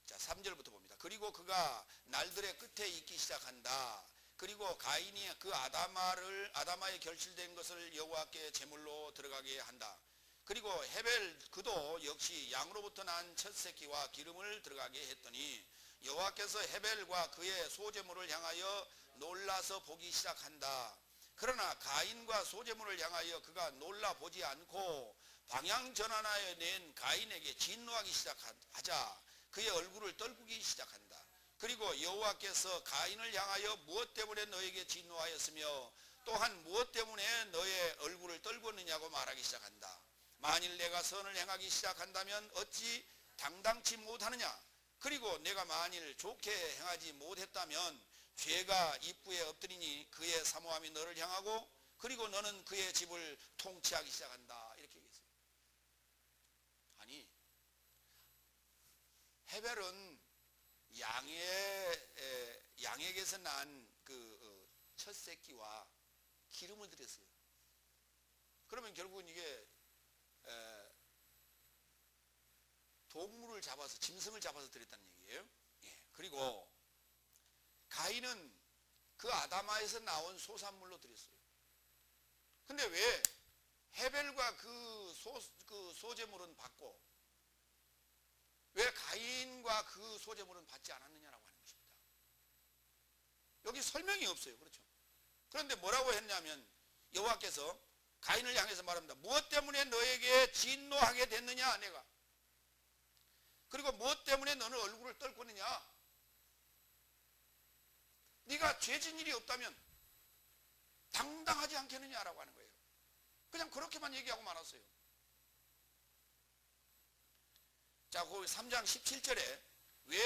자, 3절부터 봅니다. 그리고 그가 날들의 끝에 있기 시작한다. 그리고 가인이 그 아다마의 결실된 것을 여호와께 제물로 들어가게 한다. 그리고 헤벨 그도 역시 양으로부터 난 첫 새끼와 기름을 들어가게 했더니 여호와께서 헤벨과 그의 소제물을 향하여 놀라서 보기 시작한다. 그러나 가인과 소제물을 향하여 그가 놀라 보지 않고 방향 전환하여 낸 가인에게 진노하기 시작하자 그의 얼굴을 떨구기 시작한다. 그리고 여호와께서 가인을 향하여 무엇 때문에 너에게 진노하였으며 또한 무엇 때문에 너의 얼굴을 떨궜느냐고 말하기 시작한다. 만일 내가 선을 행하기 시작한다면 어찌 당당치 못하느냐? 그리고 내가 만일 좋게 행하지 못했다면 죄가 입구에 엎드리니 그의 사모함이 너를 향하고 그리고 너는 그의 집을 통치하기 시작한다. 이렇게 얘기했어요. 아니, 헤벨은 양에게서 난 그 첫 새끼와 기름을 드렸어요. 그러면 결국은 이게 동물을 잡아서, 짐승을 잡아서 드렸다는 얘기예요. 예. 그리고 가인은 그 아다마에서 나온 소산물로 드렸어요. 근데 왜 헤벨과 그 소제물은 받고 왜 가인과 그 소제물은 받지 않았느냐라고 하는 것입니다. 여기 설명이 없어요. 그렇죠? 그런데 뭐라고 했냐면 여호와께서 가인을 향해서 말합니다. 무엇 때문에 너에게 진노하게 됐느냐 내가. 그리고 무엇 때문에 너는 얼굴을 떨구느냐. 네가 죄진 일이 없다면 당당하지 않겠느냐라고 하는 거예요. 그냥 그렇게만 얘기하고 말았어요. 자, 그 3장 17절에 왜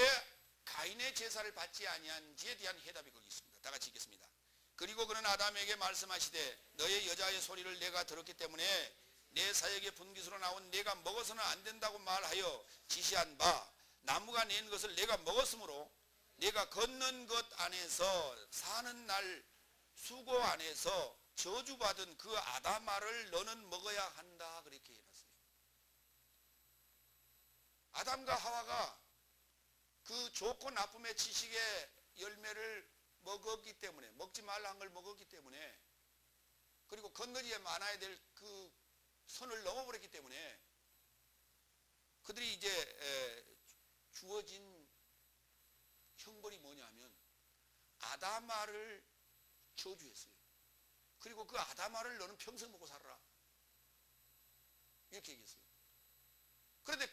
가인의 제사를 받지 아니한지에 대한 해답이 거기 있습니다. 다 같이 읽겠습니다. 그리고 그는 아담에게 말씀하시되 너의 여자의 소리를 내가 들었기 때문에 내 사역의 분깃으로 나온 내가 먹어서는 안 된다고 말하여 지시한 바 나무가 낸 것을 내가 먹었으므로 내가 걷는 것 안에서 사는 날 수고 안에서 저주받은 그 아다마를 너는 먹어야 한다. 그렇게 해놨어요. 아담과 하와가 그 좋고 나쁨의 지식의 열매를 먹었기 때문에, 먹지 말라 한 걸 먹었기 때문에, 그리고 건너지에 많아야 될 그 선을 넘어버렸기 때문에 그들이 이제 주어진 형벌이 뭐냐 하면 아다마를 저주했어요. 그리고 그 아다마를 너는 평생 먹고 살아라. 이렇게 얘기했어요. 그런데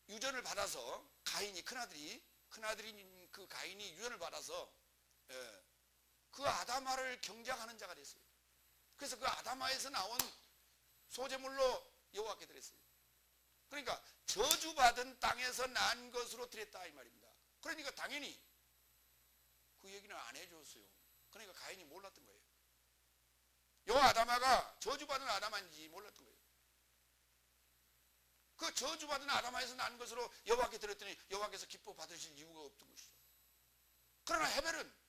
유전을 받아서 가인이 큰아들인 그 가인이 유전을 받아서 그 아다마를 경작하는 자가 됐어요. 그래서 그 아다마에서 나온 소제물로 여호와께 드렸어요. 그러니까 저주받은 땅에서 난 것으로 드렸다 이 말입니다. 그러니까 당연히 그 얘기는 안 해줬어요. 그러니까 가인이 몰랐던 거예요. 요 아다마가 저주받은 아다마인지 몰랐던 거예요. 그 저주받은 아담아에서 난 것으로 여호와께 드렸더니 여호와께서 기뻐 받으실 이유가 없던 것이죠. 그러나 헤벨은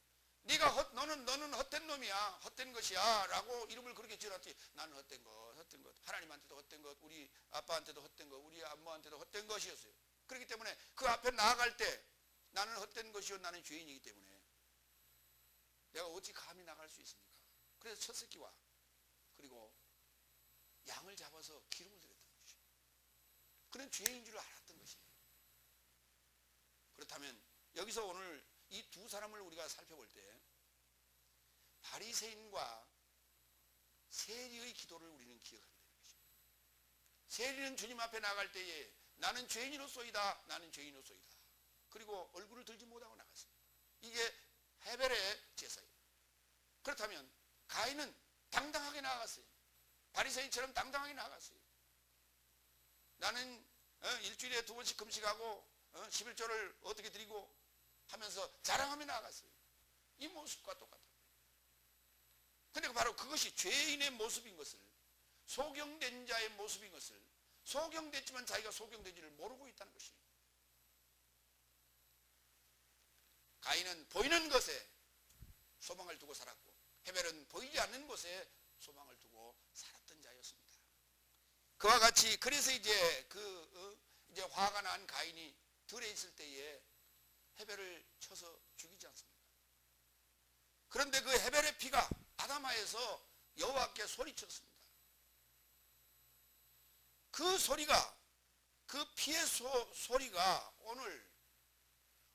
너는 헛된 놈이야, 헛된 것이야 라고 이름을 그렇게 지어놨더니 나는 헛된 것, 하나님한테도 헛된 것, 우리 아빠한테도 헛된 것, 우리 엄마한테도 헛된 것이었어요. 그렇기 때문에 그 앞에 나아갈 때 나는 헛된 것이요, 나는 죄인이기 때문에 내가 어찌 감히 나갈 수 있습니까? 그래서 첫 새끼와 그리고 양을 잡아서 기름을 드렸던 것이죠. 그런 죄인 줄 알았던 것이에요. 그렇다면 여기서 오늘 이 두 사람을 우리가 살펴볼 때 바리새인과 세리의 기도를 우리는 기억하게 되는 것입니다. 세리는 주님 앞에 나갈 때에 나는 죄인으로소이다, 나는 죄인으로소이다. 그리고 얼굴을 들지 못하고 나갔습니다. 이게 헤벨의 제사예요. 그렇다면 가인은 당당하게 나아갔어요. 바리새인처럼 당당하게 나아갔어요. 나는 일주일에 2번씩 금식하고 11조를 어떻게 드리고 하면서 자랑하며 나아갔어요. 이 모습과 똑같아요. 근데 바로 그것이 죄인의 모습인 것을, 소경된 자의 모습인 것을, 소경됐지만 자기가 소경된지를 모르고 있다는 것이에요. 가인은 보이는 것에 소망을 두고 살았고 헤벨은 보이지 않는 곳에 소망을 두고 살았던 자였습니다. 그와 같이 그래서 이제 이제 화가 난 가인이 들에 있을 때에 헤벨을 쳐서 죽이지 않습니까? 그런데 그 헤벨의 피가 아담아에서 여호와께 소리쳤습니다. 그 소리가, 그 피의 소리가 오늘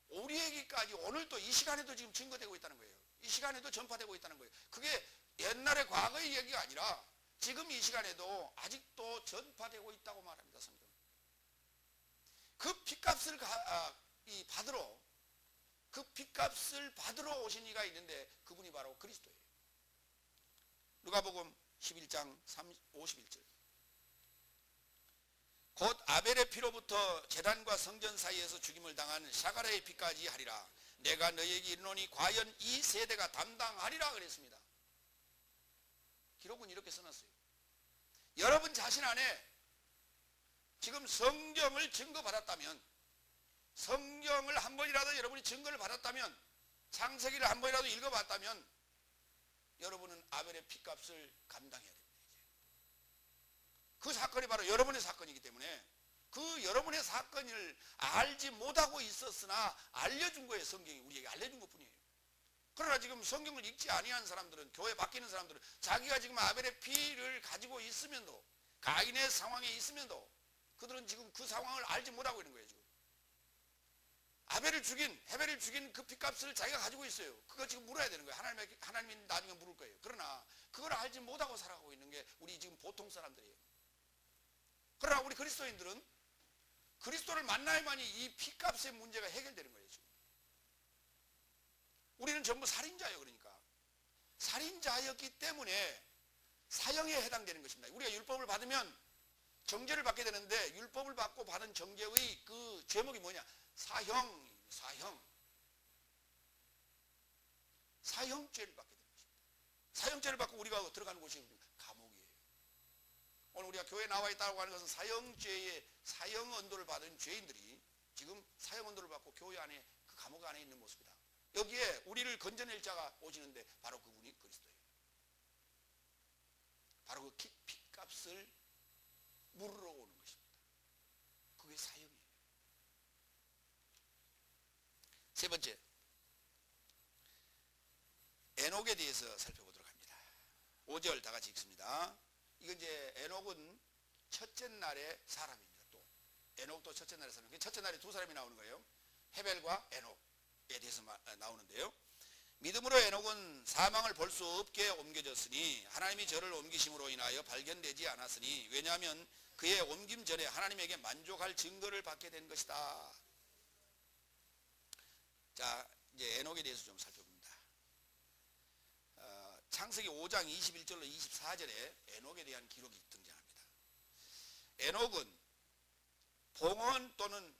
우리에게까지, 오늘도 이 시간에도 지금 증거되고 있다는 거예요. 이 시간에도 전파되고 있다는 거예요. 그게 옛날의 과거의 얘기가 아니라 지금 이 시간에도 아직도 전파되고 있다고 말합니다. 성경. 그 핏값을 받으러 오신 이가 있는데 그분이 바로 그리스도예요. 누가복음 11장 51절. 곧 아벨의 피로부터 제단과 성전 사이에서 죽임을 당한 샤가랴의 피까지 하리라. 내가 너에게 이르노니 과연 이 세대가 담당하리라 그랬습니다. 기록은 이렇게 써놨어요. 여러분 자신 안에 지금 성경을 증거받았다면, 성경을 한 번이라도 여러분이 증거를 받았다면, 창세기를 한 번이라도 읽어봤다면 여러분은 아벨의 피값을 감당해야 됩니다. 그 사건이 바로 여러분의 사건이기 때문에 그 여러분의 사건을 알지 못하고 있었으나 알려준 거예요. 성경이 우리에게 알려준 것뿐이에요. 그러나 지금 성경을 읽지 아니한 사람들은, 교회 바뀌는 사람들은 자기가 지금 아벨의 피를 가지고 있으면도, 가인의 상황에 있으면도 그들은 지금 그 상황을 알지 못하고 있는 거예요. 지금 헤벨을 죽인 그 피값을 자기가 가지고 있어요. 그거 지금 물어야 되는 거예요. 하나님이 나중에 물을 거예요. 그러나 그걸 알지 못하고 살아가고 있는 게 우리 지금 보통 사람들이에요. 그러나 우리 그리스도인들은 그리스도를 만나야만이 이 피값의 문제가 해결되는 거예요. 지금 우리는 전부 살인자예요. 그러니까 살인자였기 때문에 사형에 해당되는 것입니다. 우리가 율법을 받으면 정죄를 받게 되는데, 율법을 받고 받은 정죄의 그 제목이 뭐냐? 사형죄를 받게 되는 것입니다. 사형죄를 받고 우리가 들어가는 곳이 감옥이에요. 오늘 우리가 교회에 나와 있다고 하는 것은 사형 언도를 받은 죄인들이 지금 사형 언도를 받고 교회 안에, 그 감옥 안에 있는 모습이다. 여기에 우리를 건져낼 자가 오시는데 바로 그분이 그리스도예요. 바로 그 피값을 물으러 오는 것입니다. 그게 사형이에요. 세 번째, 에녹에 대해서 살펴보도록 합니다. 5절 다 같이 읽습니다. 이건 이제 에녹은 첫째 날의 사람입니다. 또 에녹도 첫째 날의 사람. 첫째 날에 두 사람이 나오는 거예요. 헤벨과 에녹에 대해서 나오는데요. 믿음으로 에녹은 사망을 볼 수 없게 옮겨졌으니 하나님이 저를 옮기심으로 인하여 발견되지 않았으니, 왜냐하면 그의 옮김 전에 하나님에게 만족할 증거를 받게 된 것이다. 자, 이제 에녹에 대해서 좀 살펴봅니다. 창세기 5장 21절로 24절에 에녹에 대한 기록이 등장합니다. 에녹은 봉헌 또는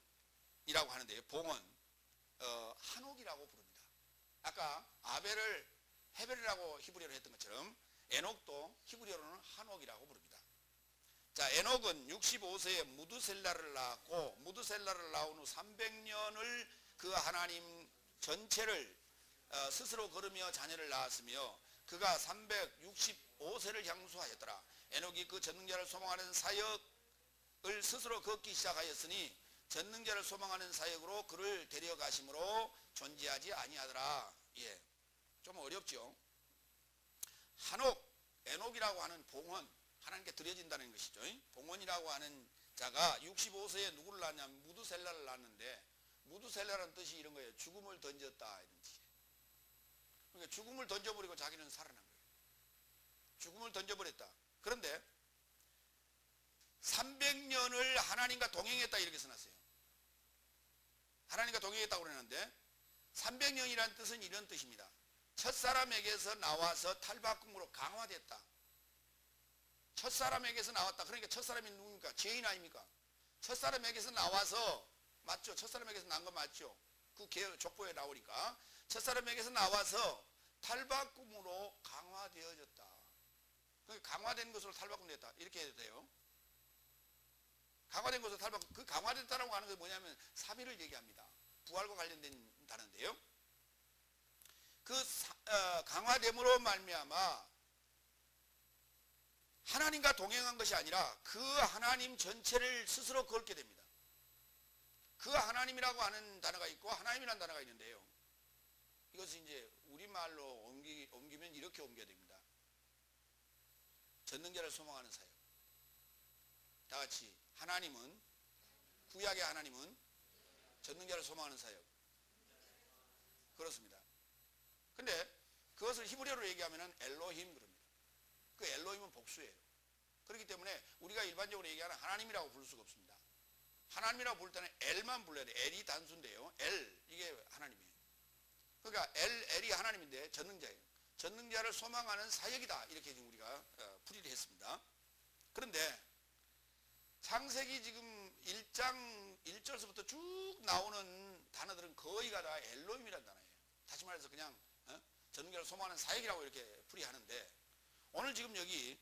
이라고 하는데요. 봉헌, 한옥이라고 부릅니다. 아까 아벨을 헤벨이라고 히브리어로 했던 것처럼 에녹도 히브리어로는 한옥이라고 부릅니다. 자, 에녹은 65세에 무드셀라를 낳았고 무드셀라를 낳은 후 300년을 그 하나님 전체를 스스로 걸으며 자녀를 낳았으며 그가 365세를 향수하였더라. 에녹이 그 전능자를 소망하는 사역을 스스로 걷기 시작하였으니 전능자를 소망하는 사역으로 그를 데려가심으로 존재하지 아니하더라. 예, 좀 어렵죠. 한옥, 에녹이라고 하는 봉헌, 하나님께 드려진다는 것이죠. 봉헌이라고 하는 자가 65세에 누구를 낳냐면 무드셀라를 낳았는데, 무드셀라라는 뜻이 이런 거예요. 죽음을 던졌다 이런 뜻이에요. 그러니까 죽음을 던져버리고 자기는 살아난 거예요. 죽음을 던져버렸다. 그런데 300년을 하나님과 동행했다 이렇게 써놨어요. 하나님과 동행했다고 그러는데 300년이라는 뜻은 이런 뜻입니다. 첫사람에게서 나와서 탈바꿈으로 강화됐다. 첫사람에게서 나왔다. 그러니까 첫사람이 누굽니까? 죄인 아닙니까? 첫사람에게서 나와서, 맞죠? 첫사람에게서 난 거 맞죠? 그 족보에 나오니까 첫사람에게서 나와서 탈바꿈으로 강화되어졌다. 그러니까 강화된 것으로 탈바꿈됐다 이렇게 해도 돼요. 강화된 것으로 탈바꿈, 그 강화됐다라고 하는 게 뭐냐면 3위를 얘기합니다. 부활과 관련된 단어인데요. 강화됨으로 말미암아 하나님과 동행한 것이 아니라 그 하나님 전체를 스스로 걸게 됩니다. 그 하나님이라고 하는 단어가 있고 하나님이라는 단어가 있는데요. 이것을 이제 우리말로 옮기면 이렇게 옮겨야 됩니다. 전능자를 소망하는 사역. 다 같이 하나님은, 구약의 하나님은 전능자를 소망하는 사역. 그렇습니다. 근데 그것을 히브리어로 얘기하면 엘로힘 그럽니다. 그 엘로힘은 복수예요. 그렇기 때문에 우리가 일반적으로 얘기하는 하나님이라고 부를 수가 없습니다. 하나님이라고 부를 때는 엘만 불러야 돼요. 엘이 단수인데요. 엘, 이게 하나님이에요. 그러니까 엘이 하나님인데 전능자예요. 전능자를 소망하는 사역이다. 이렇게 지금 우리가 풀이를 했습니다. 그런데 창세기 지금 1장 1절서부터 쭉 나오는 단어들은 거의가 다 엘로힘이라는 단어예요. 다시 말해서 그냥 전능자를 소망하는 사역이라고 이렇게 풀이하는데, 오늘 지금 여기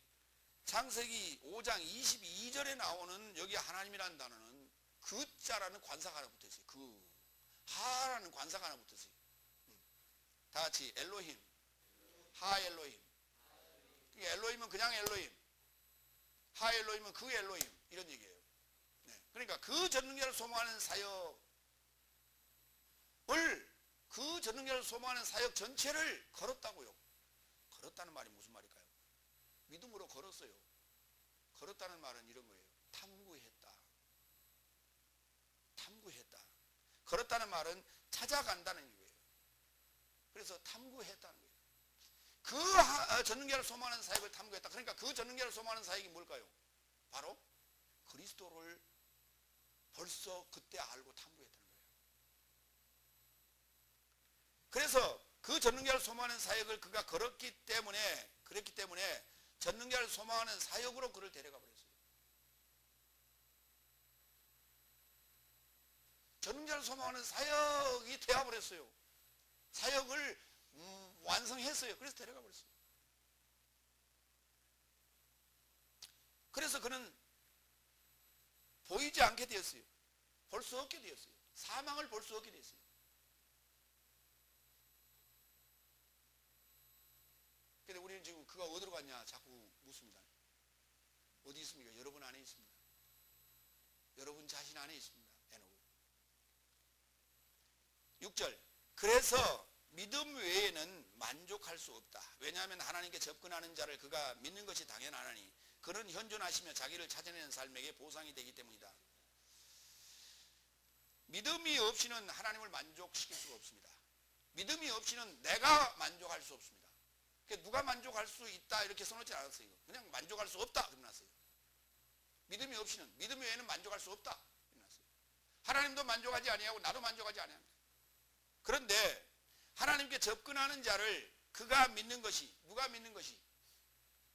창세기 5장 22절에 나오는 여기 하나님이라는 단어는 그 자라는 관사가 하나 붙어있어요. 그 하라는 관사가 하나 붙어있어요. 다 같이 엘로힘, 하 엘로힘. 엘로힘은 그냥 엘로힘, 하 엘로힘은 그 엘로힘, 이런 얘기예요. 네. 그러니까 그 전능자를 소망하는 사역을, 그 전능자를 소망하는 사역 전체를 걸었다고요. 걸었다는 말이 무슨 말일까요? 믿음으로 걸었어요. 걸었다는 말은 이런 거예요. 탐구했다. 탐구했다. 걸었다는 말은 찾아간다는 거예요. 그래서 탐구했다는 거예요. 그 전능자를 소망하는 사역을 탐구했다. 그러니까 그 전능자를 소망하는 사역이 뭘까요? 바로 그리스도를 벌써 그때 알고 탐구했다는 거예요. 그래서 그 전능자를 소망하는 사역을 그가 그랬기 때문에 전능자를 소망하는 사역으로 그를 데려가 버렸어요. 전능자를 소망하는 사역이 되어버렸어요. 사역을 완성했어요. 그래서 데려가 버렸어요. 그래서 그는 보이지 않게 되었어요. 볼 수 없게 되었어요. 사망을 볼 수 없게 되었어요. 근데 우리는 지금 그가 어디로 갔냐 자꾸 묻습니다. 어디 있습니까? 여러분 안에 있습니다. 여러분 자신 안에 있습니다. 에녹은. 6절. 그래서 믿음 외에는 만족할 수 없다. 왜냐하면 하나님께 접근하는 자를 그가 믿는 것이 당연하나니 그는 현존하시며 자기를 찾아내는 삶에게 보상이 되기 때문이다. 믿음이 없이는 하나님을 만족시킬 수가 없습니다. 믿음이 없이는 내가 만족할 수 없습니다. 누가 만족할 수 있다 이렇게 써놓지 않았어요. 그냥 만족할 수 없다 그러놨어요. 믿음이 없이는, 믿음 외에는 만족할 수 없다 그러놨어요. 하나님도 만족하지 아니하고 나도 만족하지 아니합니다. 그런데 하나님께 접근하는 자를 그가 믿는 것이, 누가 믿는 것이,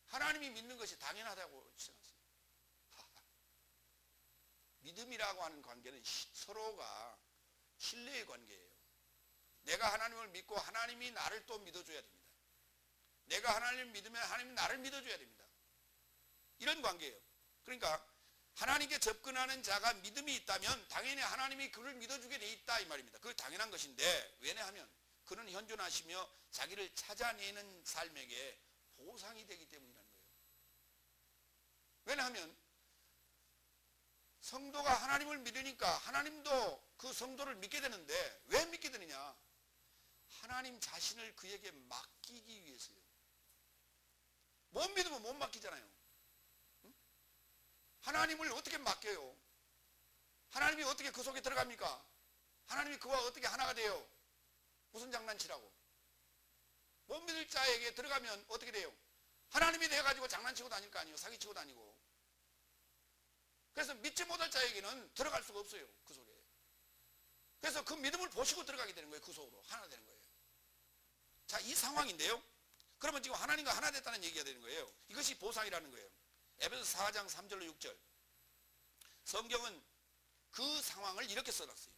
하나님이 믿는 것이 당연하다고 써놨어요. 믿음이라고 하는 관계는 서로가 신뢰의 관계예요. 내가 하나님을 믿고 하나님이 나를 또 믿어줘야 됩니다. 내가 하나님을 믿으면 하나님이 나를 믿어줘야 됩니다. 이런 관계예요. 그러니까 하나님께 접근하는 자가 믿음이 있다면 당연히 하나님이 그를 믿어주게 돼 있다 이 말입니다. 그게 당연한 것인데 왜냐하면 그는 현존하시며 자기를 찾아내는 삶에게 보상이 되기 때문이라는 거예요. 왜냐하면 성도가 하나님을 믿으니까 하나님도 그 성도를 믿게 되는데 왜 믿게 되느냐? 하나님 자신을 그에게 맡기기 위해서요. 못 믿으면 못 맡기잖아요. 응? 하나님을 어떻게 맡겨요? 하나님이 어떻게 그 속에 들어갑니까? 하나님이 그와 어떻게 하나가 돼요? 무슨 장난치라고? 못 믿을 자에게 들어가면 어떻게 돼요? 하나님이 돼가지고 장난치고 다닐 거 아니에요. 사기치고 다니고. 그래서 믿지 못할 자에게는 들어갈 수가 없어요. 그 속에. 그래서 그 믿음을 보시고 들어가게 되는 거예요. 그 속으로. 하나 되는 거예요. 자, 이 상황인데요. 그러면 지금 하나님과 하나 됐다는 얘기가 되는 거예요. 이것이 보상이라는 거예요. 에베소 4장 3절로 6절. 성경은 그 상황을 이렇게 써놨어요.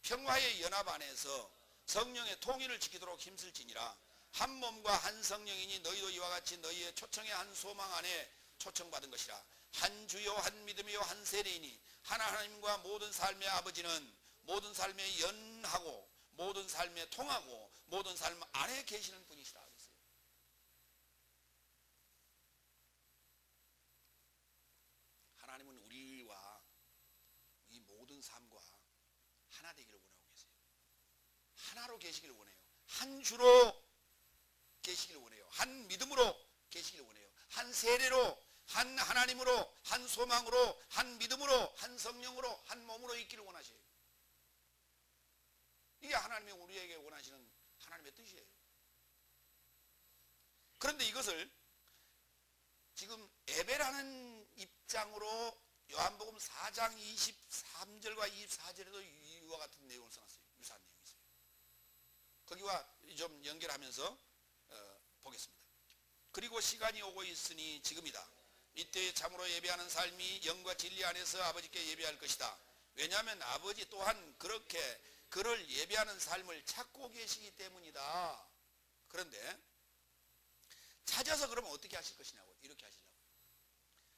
평화의 연합 안에서 성령의 통일을 지키도록 힘쓸지니라. 한 몸과 한 성령이니 너희도 이와 같이 너희의 초청의 한 소망 안에 초청받은 것이라. 한 주요 한 믿음이요 한 세례이니 하나님과 모든 삶의 아버지는 모든 삶에 연하고 모든 삶에 통하고 모든 삶 안에 계시는 분이시라 그랬어요. 하나님은 우리와 이 모든 삶과 하나 되기를 원하고 계세요. 하나로 계시기를 원해요. 한 주로 계시기를 원해요. 한 믿음으로 계시기를 원해요. 한 세례로, 한 하나님으로, 한 소망으로, 한 믿음으로, 한 성령으로, 한 몸으로 있기를 원하셔요. 이게 하나님이 우리에게 원하시는 하나님의 뜻이에요. 그런데 이것을 지금 예배라는 입장으로 요한복음 4장 23절과 24절에도 이와 같은 내용을 써놨어요. 유사한 내용이 있어요. 거기와 좀 연결하면서 보겠습니다. 그리고 시간이 오고 있으니 지금이다. 이때 참으로 예배하는 삶이 영과 진리 안에서 아버지께 예배할 것이다. 왜냐하면 아버지 또한 그렇게 그를 예배하는 삶을 찾고 계시기 때문이다. 그런데 찾아서 그러면 어떻게 하실 것이냐고. 이렇게 하시려고.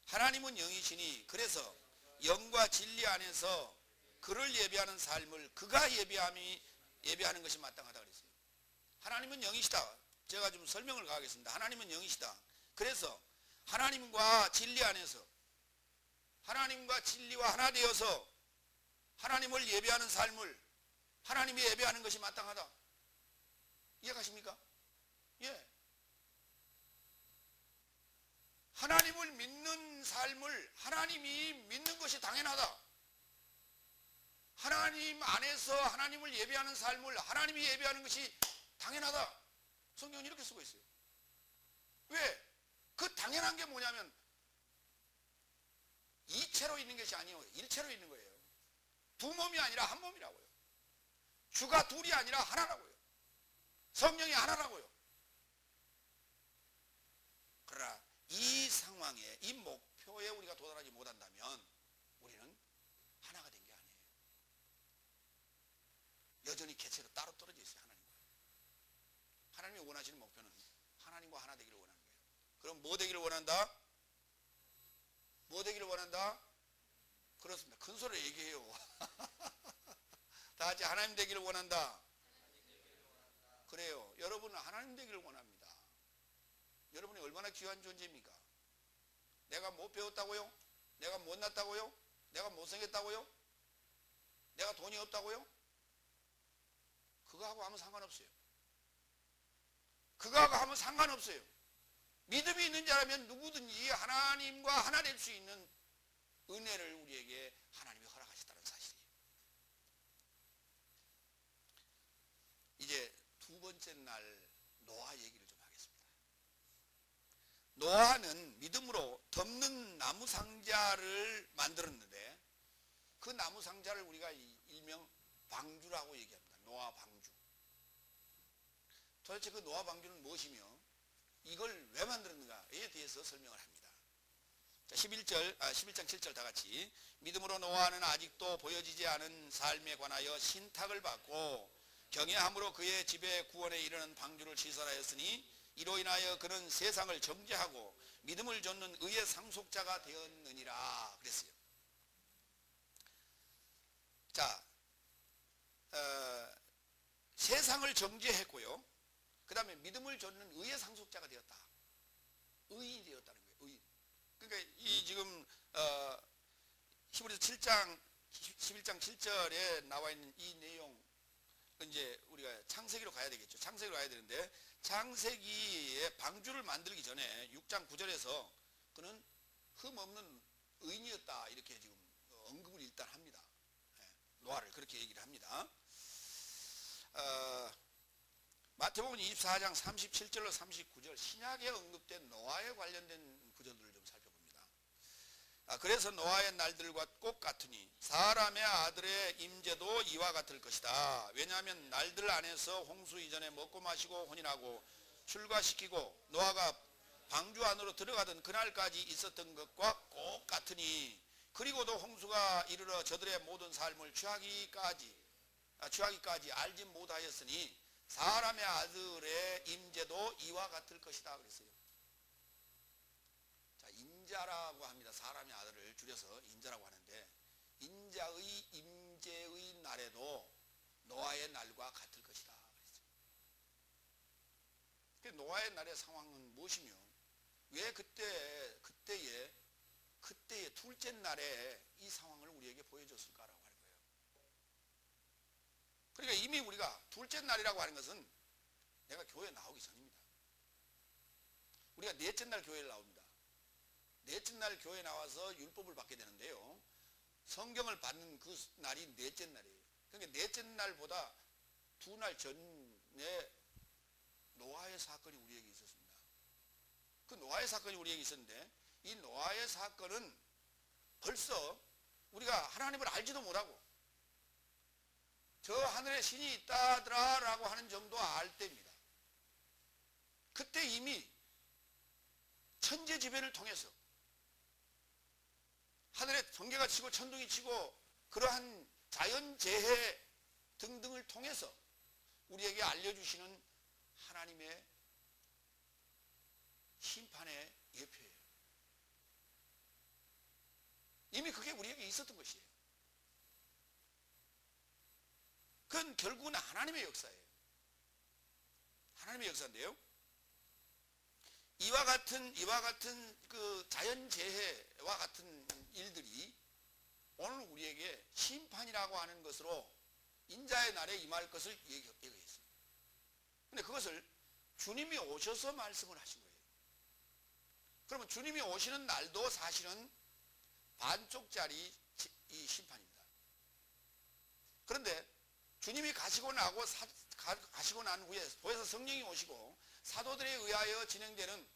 하나님은 영이시니 그래서 영과 진리 안에서 그를 예배하는 삶을 그가 예배하는 것이 마땅하다 그랬어요. 하나님은 영이시다. 제가 좀 설명을 가하겠습니다. 하나님은 영이시다. 그래서 하나님과 진리 안에서 하나님과 진리와 하나 되어서 하나님을 예배하는 삶을 하나님이 예배하는 것이 마땅하다. 이해가십니까? 예. 하나님을 믿는 삶을 하나님이 믿는 것이 당연하다. 하나님 안에서 하나님을 예배하는 삶을 하나님이 예배하는 것이 당연하다. 성경은 이렇게 쓰고 있어요. 왜? 그 당연한 게 뭐냐면 이체로 있는 것이 아니에요. 일체로 있는 거예요. 두 몸이 아니라 한 몸이라고요. 주가 둘이 아니라 하나라고요. 성령이 하나라고요. 그러나 이 상황에 이 목표에 우리가 도달하지 못한다면 우리는 하나가 된 게 아니에요. 여전히 개체로 따로 떨어져 있어요. 하나님이 원하시는 목표는 하나님과 하나 되기를 원하는 거예요. 그럼 뭐 되기를 원한다? 뭐 되기를 원한다? 그렇습니다. 큰 소리로 얘기해요. 다 같이 하나님 되기를 원한다. 그래요. 여러분은 하나님 되기를 원합니다. 여러분이 얼마나 귀한 존재입니까? 내가 못 배웠다고요? 내가 못났다고요? 내가 못생겼다고요? 내가 돈이 없다고요? 그거하고 아무 상관없어요. 그거하고 하면 상관없어요. 믿음이 있는 자라면 누구든지 하나님과 하나 될 수 있는 은혜를 우리에게 하나님이 허락하셨다는 사실이에요. 이제 두 번째 날 노아 얘기를 좀 하겠습니다. 노아는 믿음으로 덮는 나무 상자를 만들었는데 그 나무 상자를 우리가 일명 방주라고 얘기합니다. 노아 방주. 도대체 그 노아 방주는 무엇이며 이걸 왜 만들었는가에 대해서 설명을 합니다. 자, 11장 7절 다 같이 믿음으로 노아는 아직도 보여지지 않은 삶에 관하여 신탁을 받고 경외함으로 그의 집에 구원에 이르는 방주를 시설하였으니 이로 인하여 그는 세상을 정죄하고 믿음을 좇는 의의 상속자가 되었느니라 그랬어요. 자, 세상을 정죄했고요. 그 다음에 믿음을 좇는 의의 상속자가 되었다. 의인이 되었다는 거예요. 의인. 그러니까 이 지금 히브리서 7장 11장 7절에 나와 있는 이 내용, 이제 우리가 창세기로 가야 되겠죠. 창세기로 가야 되는데, 창세기에 방주를 만들기 전에 6장 9절에서 그는 흠 없는 의인이었다 이렇게 지금 언급을 일단 합니다. 노아를 그렇게 얘기를 합니다. 마태복음 24장 37절로 39절 신약에 언급된 노아에 관련된 구절들을 좀 살펴봅니다. 그래서 노아의 날들과 꼭 같으니 사람의 아들의 임재도 이와 같을 것이다. 왜냐하면 날들 안에서 홍수 이전에 먹고 마시고 혼인하고 출가시키고 노아가 방주 안으로 들어가던 그날까지 있었던 것과 꼭 같으니, 그리고도 홍수가 이르러 저들의 모든 삶을 취하기까지 알지 못하였으니 사람의 아들의 임재도 이와 같을 것이다 그랬어요. 자, 인자라고 합니다. 사람의 아들을 줄여서 인자라고 하는데, 인자의 임재의 날에도 노아의 날과 같을 것이다 그랬어요. 노아의 날의 상황은 무엇이며, 왜 그때의 둘째 날에 이 상황을 우리에게 보여줬을까라고 하는 거예요. 그러니까 이미 우리가 둘째 날이라고 하는 것은 내가 교회에 나오기 전입니다. 우리가 넷째 날 교회를 나옵니다. 넷째 날 교회에 나와서 율법을 받게 되는데요, 성경을 받는 그 날이 넷째 날이에요. 그러니까 넷째 날보다 두 날 전에 노아의 사건이 우리에게 있었습니다. 그 노아의 사건이 우리에게 있었는데, 이 노아의 사건은 벌써 우리가 하나님을 알지도 못하고 저 하늘에 신이 있다더라 라고 하는 정도 알 때입니다. 그때 이미 천재지변을 통해서 하늘에 번개가 치고 천둥이 치고 그러한 자연재해 등등을 통해서 우리에게 알려주시는 하나님의 심판의 예표예요. 이미 그게 우리에게 있었던 것이에요. 그건 결국은 하나님의 역사예요. 하나님의 역사인데요, 이와 같은 그 자연재해와 같은 일들이 오늘 우리에게 심판이라고 하는 것으로 인자의 날에 임할 것을 얘기했습니다. 그런데 그것을 주님이 오셔서 말씀을 하신 거예요. 그러면 주님이 오시는 날도 사실은 반쪽짜리 이 심판입니다. 그런데 주님이 가시고 난 후에 보혜사 성령이 오시고 사도들에 의하여 진행되는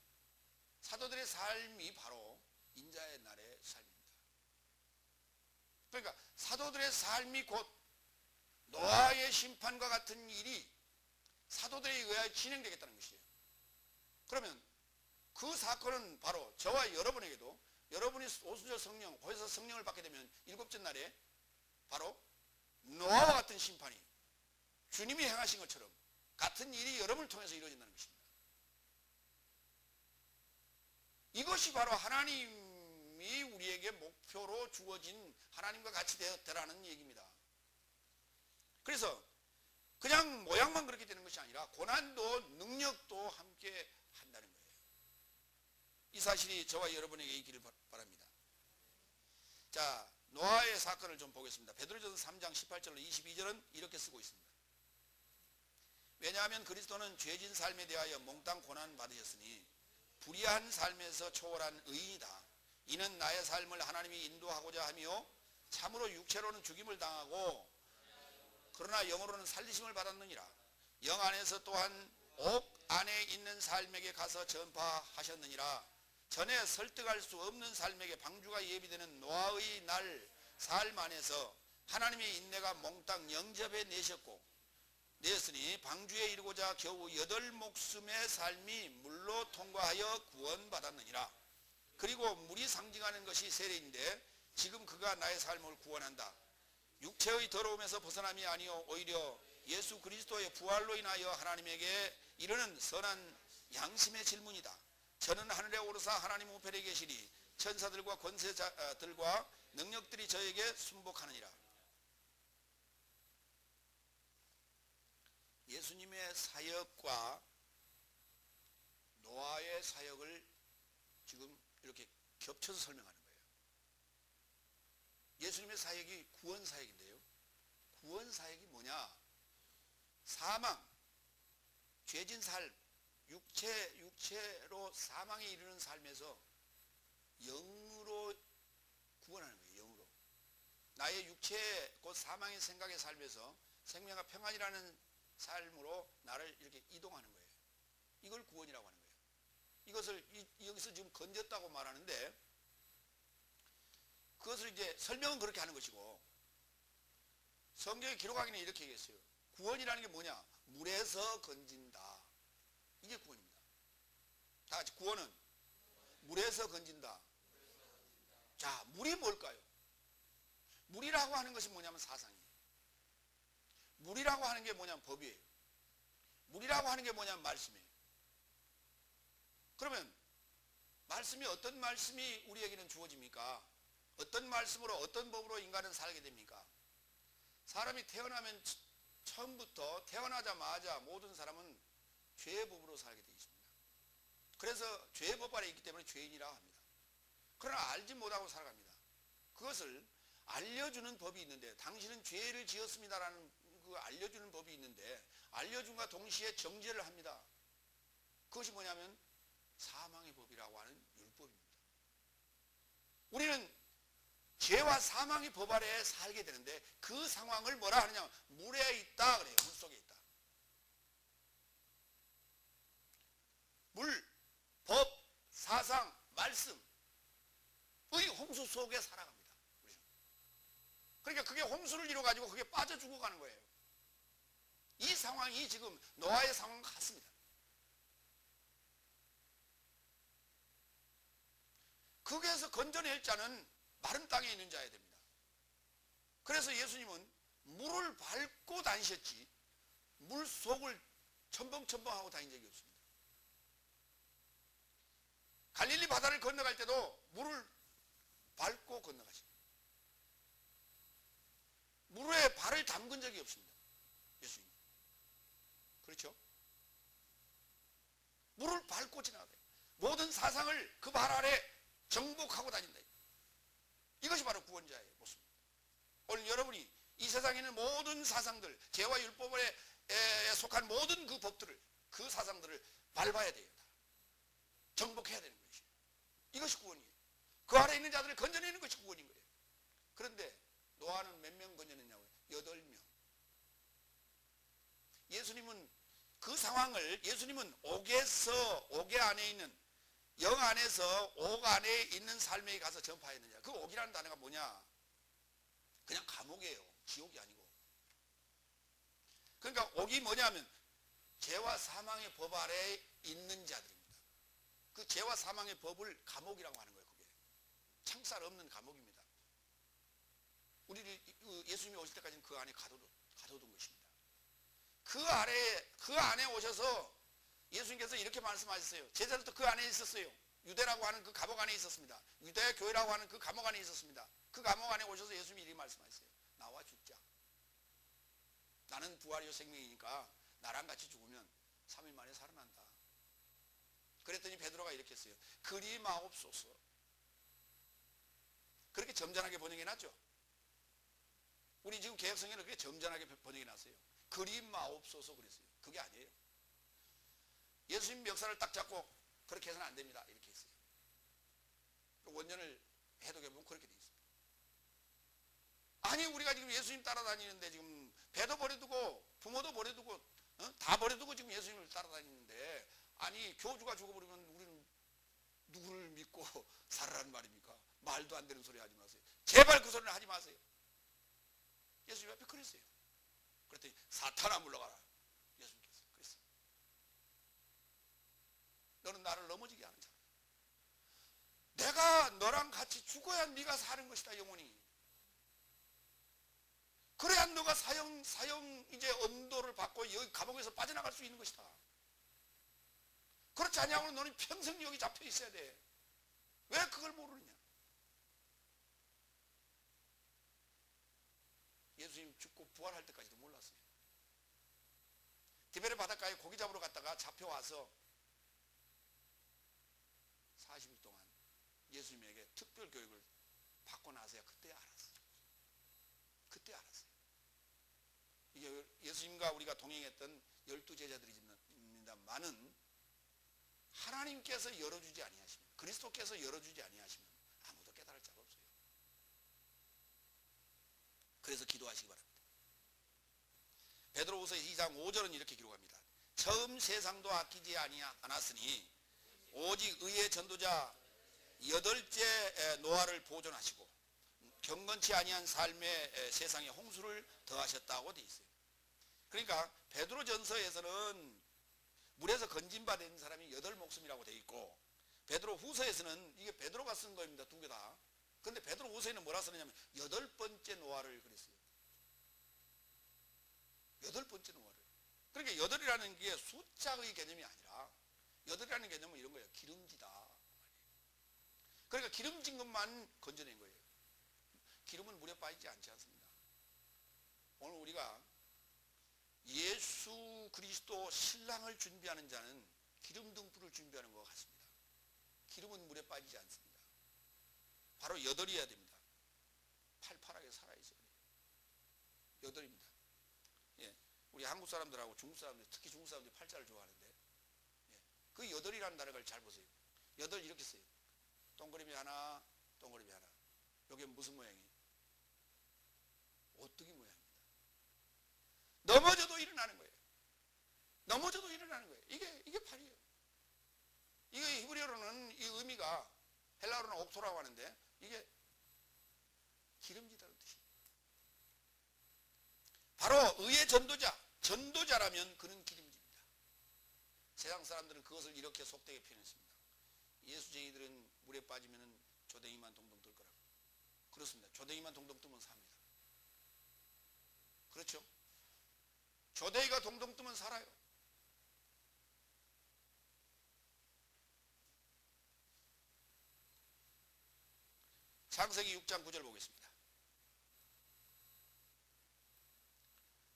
사도들의 삶이 바로 인자의 날의 삶입니다. 그러니까 사도들의 삶이 곧 노아의 심판과 같은 일이 사도들에 의하여 진행되겠다는 것이에요. 그러면 그 사건은 바로 저와 여러분에게도, 여러분이 오순절 성령, 보혜사 성령을 받게 되면 일곱째 날에 바로 노아와 같은 심판이 주님이 행하신 것처럼 같은 일이 여러분을 통해서 이루어진다는 것입니다. 이것이 바로 하나님이 우리에게 목표로 주어진 하나님과 같이 되라는 얘기입니다. 그래서 그냥 모양만 그렇게 되는 것이 아니라 고난도 능력도 함께 한다는 거예요. 이 사실이 저와 여러분에게 있기를 바랍니다. 자, 노아의 사건을 좀 보겠습니다. 베드로전서 3장 18절로 22절은 이렇게 쓰고 있습니다. 왜냐하면 그리스도는 죄진 삶에 대하여 몽땅 고난 받으셨으니 불의한 삶에서 초월한 의인이다. 이는 나의 삶을 하나님이 인도하고자 하며 참으로 육체로는 죽임을 당하고 그러나 영으로는 살리심을 받았느니라. 영 안에서 또한 옥 안에 있는 삶에게 가서 전파하셨느니라. 전에 설득할 수 없는 삶에게 방주가 예비되는 노아의 날 삶 안에서 하나님의 인내가 몽땅 영접해 내셨으니 방주에 이르고자 겨우 8 목숨의 삶이 물로 통과하여 구원받았느니라. 그리고 물이 상징하는 것이 세례인데 지금 그가 나의 삶을 구원한다. 육체의 더러움에서 벗어남이 아니요 오히려 예수 그리스도의 부활로 인하여 하나님에게 이르는 선한 양심의 질문이다. 저는 하늘에 오르사 하나님 우편에 계시니 천사들과 권세자들과 능력들이 저에게 순복하느니라. 예수님의 사역과 노아의 사역을 지금 이렇게 겹쳐서 설명하는 거예요. 예수님의 사역이 구원 사역인데요. 구원 사역이 뭐냐? 사망, 죄진 삶, 육체로 사망에 이르는 삶에서 영으로 구원하는 거예요. 영으로. 나의 육체 곧 사망의 생각의 삶에서 생명과 평안이라는 삶으로 나를 이렇게 이동하는 거예요. 이걸 구원이라고 하는 거예요. 이것을 여기서 지금 건졌다고 말하는데 그것을 이제 설명은 그렇게 하는 것이고 성경에 기록하기는 이렇게 얘기했어요. 구원이라는 게 뭐냐? 물에서 건진다. 이게 구원입니다. 다 같이 구원은 물에서 건진다. 자, 물이 뭘까요? 물이라고 하는 것이 뭐냐면 사상이에요. 물이라고 하는 게 뭐냐면 법이에요. 물이라고 하는 게 뭐냐면 말씀이에요. 그러면 말씀이 어떤 말씀이 우리에게는 주어집니까? 어떤 말씀으로 어떤 법으로 인간은 살게 됩니까? 사람이 태어나면 처음부터 태어나자마자 모든 사람은 죄의 법으로 살게 되어 있습니다. 그래서 죄의 법 아래 있기 때문에 죄인이라고 합니다. 그러나 알지 못하고 살아갑니다. 그것을 알려주는 법이 있는데 당신은 죄를 지었습니다라는 그 알려주는 법이 있는데 알려준과 동시에 정죄를 합니다. 그것이 뭐냐면 사망의 법이라고 하는 율법입니다. 우리는 죄와 사망의 법 아래에 살게 되는데 그 상황을 뭐라 하느냐? 물에 있다 그래요. 물 속에 있다. 물, 법, 사상, 말씀의 홍수 속에 살아갑니다. 그러니까 그게 홍수를 이뤄가지고 그게 빠져 죽어가는 거예요. 이 상황이 지금 노아의 상황과 같습니다. 거기에서 건져낼 자는 마른 땅에 있는 자야 됩니다. 그래서 예수님은 물을 밟고 다니셨지 물 속을 첨벙첨벙하고 다닌 적이 없습니다. 갈릴리 바다를 건너갈 때도 물을 밟고 건너가십니다. 물에 발을 담근 적이 없습니다. 예수님. 그렇죠? 물을 밟고 지나가요. 모든 사상을 그 발 아래 정복하고 다닌다. 이것이 바로 구원자의 모습입니다. 오늘 여러분이 이 세상에 있는 모든 사상들, 죄와 율법에 속한 모든 그 법들을, 그 사상들을 밟아야 돼요. 정복해야 되는 것이에요. 이것이 구원이에요. 그 아래 있는 자들을 건져내는 것이 구원인 거예요. 그런데 노아는 몇 명 건져냈냐고요? 8명. 예수님은 그 상황을 예수님은 옥에 안에 있는 영 안에서 옥 안에 있는 삶에 가서 전파했느냐. 그 옥이라는 단어가 뭐냐? 그냥 감옥이에요. 지옥이 아니고. 그러니까 옥이 뭐냐면 죄와 사망의 법 아래에 있는 자들입니다. 그 죄와 사망의 법을 감옥이라고 하는 거예요. 그게 창살 없는 감옥입니다. 우리를 예수님이 오실 때까지는 그 안에 가둬둔 것입니다. 그 안에 오셔서 예수님께서 이렇게 말씀하셨어요. 제자들도 그 안에 있었어요. 유대라고 하는 그 감옥 안에 있었습니다. 유대 교회라고 하는 그 감옥 안에 있었습니다. 그 감옥 안에 오셔서 예수님이 이렇게 말씀하셨어요. 나와 죽자. 나는 부활이요 생명이니까 나랑 같이 죽으면 3일 만에 살아난다. 그랬더니 베드로가 이렇게 했어요. 그리 마옵소서. 그렇게 점잖하게 번역해 놨죠. 우리 지금 개혁성경은 그렇게 점잖하게 번역해 놨어요. 그리 마옵소서 그랬어요. 그게 아니에요. 예수님 멱살을 딱 잡고 그렇게 해서는 안 됩니다. 이렇게 했어요. 원전을 해독해보면 그렇게 돼 있습니다. 아니 우리가 지금 예수님 따라다니는데 지금 배도 버려두고 부모도 버려두고 다 버려두고 지금 예수님을 따라다니는데 아니 교주가 죽어버리면 우리는 누구를 믿고 살아라는 말입니까? 말도 안 되는 소리 하지 마세요. 제발 그 소리를 하지 마세요. 예수님 앞에 그랬어요. 그랬더니 사탄아 물러가라. 예수님께서 그랬어요. 너는 나를 넘어지게 하는 자야. 내가 너랑 같이 죽어야 네가 사는 것이다. 영원히. 그래야 너가 사형 이제 엄도를 받고 여기 감옥에서 빠져나갈 수 있는 것이다. 그렇지 않냐고는 너는 평생 여기 잡혀 있어야 돼. 왜 그걸 모르느냐? 예수님 죽고 부활할 때까지도 몰랐어요. 디베레 바닷가에 고기 잡으러 갔다가 잡혀와서 40일 동안 예수님에게 특별 교육을 받고 나서야 그때 알았어요. 그때 알았어요. 이게 예수님과 우리가 동행했던 12제자들입니다만은 하나님께서 열어주지 아니하시면, 그리스도께서 열어주지 아니하시면 아무도 깨달을 자가 없어요. 그래서 기도하시기 바랍니다. 베드로후서 2장 5절은 이렇게 기록합니다. 처음 세상도 아끼지 않았으니 오직 의의 전도자 8째 노아를 보존하시고 경건치 아니한 삶의 세상에 홍수를 더하셨다고 되어 있어요. 그러니까 베드로전서에서는 물에서 건진받은 사람이 8목숨이라고 되어 있고, 베드로후서에서는 이게 베드로가 쓴 거입니다. 두 개 다. 근데 베드로후서에는 뭐라 쓰느냐면 8번째 노아를 그랬어요. 8번째 노아를. 그러니까 8이라는 게 숫자의 개념이 아니라 8이라는 개념은 이런 거예요. 기름지다. 그러니까 기름진 것만 건져낸 거예요. 기름은 물에 빠지지 않지 않습니다. 오늘 우리가 예수 그리스도 신랑을 준비하는 자는 기름 등불을 준비하는 것 같습니다. 기름은 물에 빠지지 않습니다. 바로 8이어야 됩니다. 팔팔하게 살아있어야 돼요. 8입니다. 예, 우리 한국 사람들하고 중국 사람들, 특히 중국 사람들이 팔자를 좋아하는데, 예, 그 8이라는 단어를 잘 보세요. 8 이렇게 써요. 동그라미 하나, 동그라미 하나. 이게 무슨 모양이에요? 오뚜기 모양입니다. 넘어져도 일어나는 거예요. 넘어져도 일어나는 거예요. 이게 팔이에요. 이게 히브리어로는 이 의미가, 헬라어로는 옥토라고 하는데 이게 기름지다는 뜻이에요. 바로 의의 전도자라면 그는 기름집니다. 세상 사람들은 그것을 이렇게 속되게 표현했습니다. 예수쟁이들은 물에 빠지면 조댕이만 동동 뜰 거라고. 그렇습니다. 조댕이만 동동 뜨면 삽니다. 그렇죠? 조댕이가 동동 뜨면 살아요. 창세기 6장 9절 보겠습니다.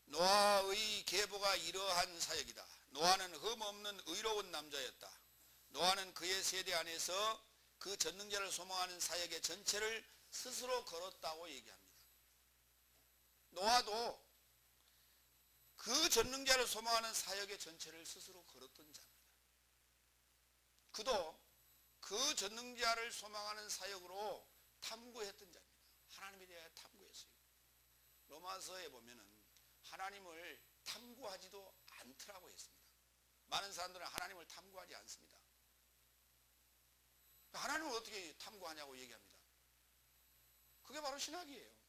노아의 계보가 이러한 사역이다. 노아는 흠없는 의로운 남자였다. 노아는 그의 세대 안에서 그 전능자를 소망하는 사역의 전체를 스스로 걸었다고 얘기합니다. 노아도 그 전능자를 소망하는 사역의 전체를 스스로 걸었던 자입니다. 그도 그 전능자를 소망하는 사역으로 탐구했던 자입니다. 하나님에 대해 탐구했어요. 로마서에 보면은 하나님을 탐구하지도 않더라고 했습니다. 많은 사람들은 하나님을 탐구하지 않습니다. 하나님을 어떻게 탐구하냐고 얘기합니다. 그게 바로 신학이에요.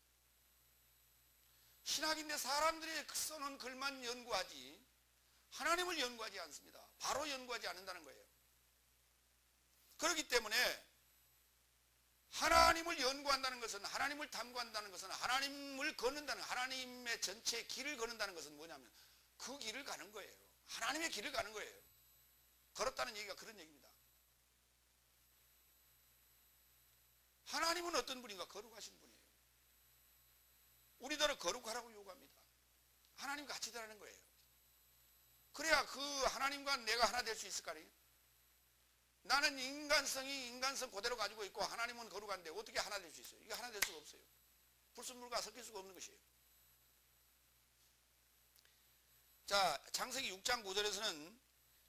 신학인데 사람들이 써놓은 글만 연구하지 하나님을 연구하지 않습니다. 바로 연구하지 않는다는 거예요. 그렇기 때문에 하나님을 연구한다는 것은, 하나님을 탐구한다는 것은, 하나님을 걷는다는, 하나님의 전체 길을 걷는다는 것은 뭐냐면 그 길을 가는 거예요. 하나님의 길을 가는 거예요. 걸었다는 얘기가 그런 얘기입니다. 하나님은 어떤 분인가? 거룩하신 분이에요. 우리들을 거룩하라고 요구합니다. 하나님 같이 되라는 거예요. 그래야 그 하나님과 내가 하나 될 수 있을 거 아니에요? 나는 인간성 그대로 가지고 있고 하나님은 거룩한데 어떻게 하나 될 수 있어요? 이게 하나 될 수가 없어요. 불순물과 섞일 수가 없는 것이에요. 자, 창세기 6장 9절에서는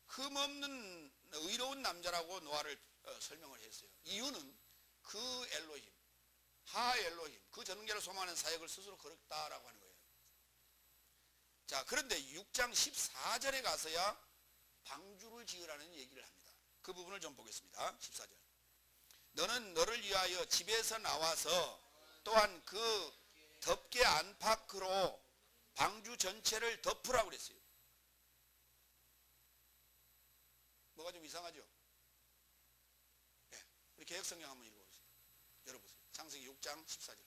흠없는 의로운 남자라고 노아를 설명을 했어요. 이유는 그 엘로힘, 하 엘로힘, 그 전능자를 소망하는 사역을 스스로 걸었다라고 하는 거예요. 자, 그런데 6장 14절에 가서야 방주를 지으라는 얘기를 합니다. 그 부분을 좀 보겠습니다. 14절. 너는 너를 위하여 집에서 나와서 또한 그 덮개 안팎으로 방주 전체를 덮으라고 그랬어요. 뭐가 좀 이상하죠? 네, 우리 개혁성경 한번 읽어보세요. 열어보세요. 창세기 6장 14절.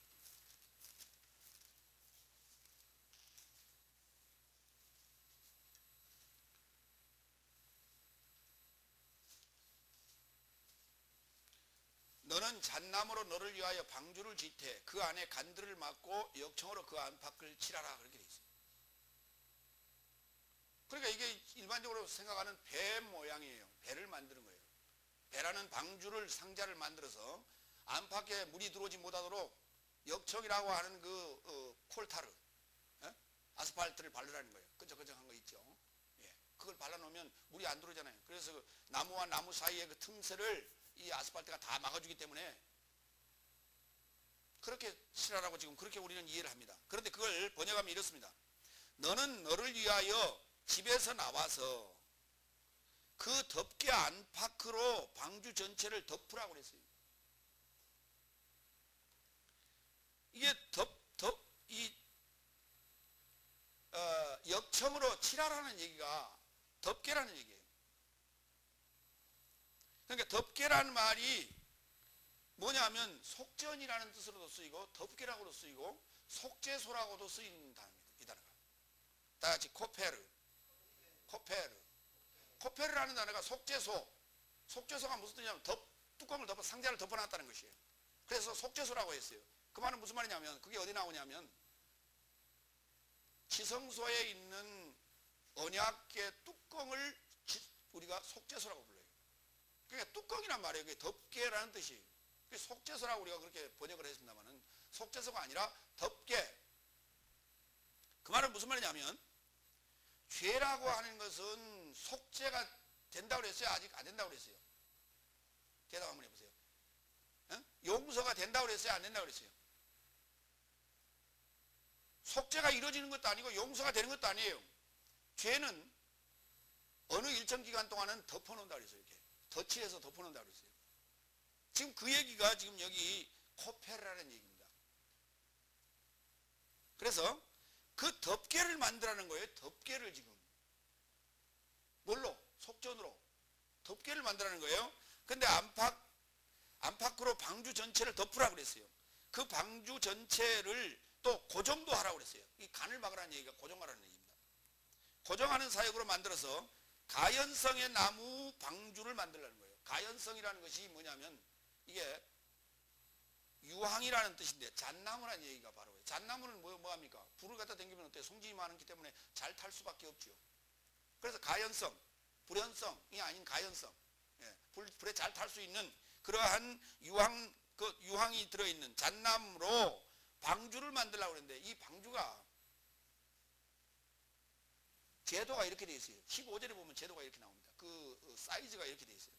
너는 잣나무로 너를 위하여 방주를 짓되 그 안에 간들을 막고 역청으로 그 안팎을 칠하라. 그렇게 돼 있어요. 그러니까 이게 일반적으로 생각하는 배 모양이에요. 배를 만드는 거예요. 배라는 방주를, 상자를 만들어서 안팎에 물이 들어오지 못하도록 역청이라고 하는 콜타르, 아스팔트를 바르라는 거예요. 끈적끈적한 거 있죠. 예, 그걸 발라놓으면 물이 안 들어오잖아요. 그래서 그 나무와 나무 사이의 그 틈새를 이 아스팔트가 다 막아주기 때문에 그렇게 칠하라고 지금 그렇게 우리는 이해를 합니다. 그런데 그걸 번역하면 이렇습니다. 너는 너를 위하여 집에서 나와서 그 덮개 안팎으로 방주 전체를 덮으라고 그랬어요. 이게 역청으로 칠하라는 얘기가 덮개라는 얘기예요. 그러니까 덮개라는 말이 뭐냐면 속전이라는 뜻으로도 쓰이고 덮개라고도 쓰이고 속죄소라고도 쓰이는 단어입니다. 이 단어가. 다 같이 코페르. 코페르라는 단어가 속죄소. 속죄소가 무슨 뜻이냐면 뚜껑을 덮어 상자를 덮어놨다는 것이에요. 그래서 속죄소라고 했어요. 그 말은 무슨 말이냐면 그게 어디 나오냐면 지성소에 있는 언약궤 뚜껑을 우리가 속죄소라고 불러요. 그러니까 뚜껑이란 말이에요. 그게 덮개라는 뜻이에요. 속죄소라고 우리가 그렇게 번역을 했습니다만은 속죄소가 아니라 덮개. 그 말은 무슨 말이냐면 죄라고 하는 것은 속죄가 된다고 그랬어요? 아직 안 된다고 그랬어요? 대답 한번 해보세요. 용서가 된다고 그랬어요? 안 된다고 그랬어요? 속죄가 이루어지는 것도 아니고 용서가 되는 것도 아니에요. 죄는 어느 일정 기간 동안은 덮어놓는다고 그랬어요. 이렇게 덧칠해서 덮어놓는다고 그랬어요. 지금 그 얘기가 지금 여기 코페르라는 얘기입니다. 그래서 그 덮개를 만들라는 거예요. 덮개를 지금 뭘로? 속전으로 덮개를 만들라는 거예요. 근데 안팎으로 방주 전체를 덮으라고 그랬어요. 그 방주 전체를 또 고정도 하라고 그랬어요. 이 간을 막으라는 얘기가 고정하라는 얘기입니다. 고정하는 사역으로 만들어서 가연성의 나무 방주를 만들라는 거예요. 가연성이라는 것이 뭐냐면 이게 유황이라는 뜻인데 잣나무라는 얘기가 바로 잣나무는 뭐합니까? 불을 갖다 당기면 어때요? 송진이 많기 때문에 잘 탈 수밖에 없죠. 그래서 가연성, 불연성이 아닌 가연성, 불에 잘 탈 수 있는 그러한 유황이 들어있는 잣나무로 방주를 만들려고 그랬는데 이 방주가 제도가 이렇게 되어 있어요. 15절에 보면 제도가 이렇게 나옵니다. 그 사이즈가 이렇게 되어 있어요.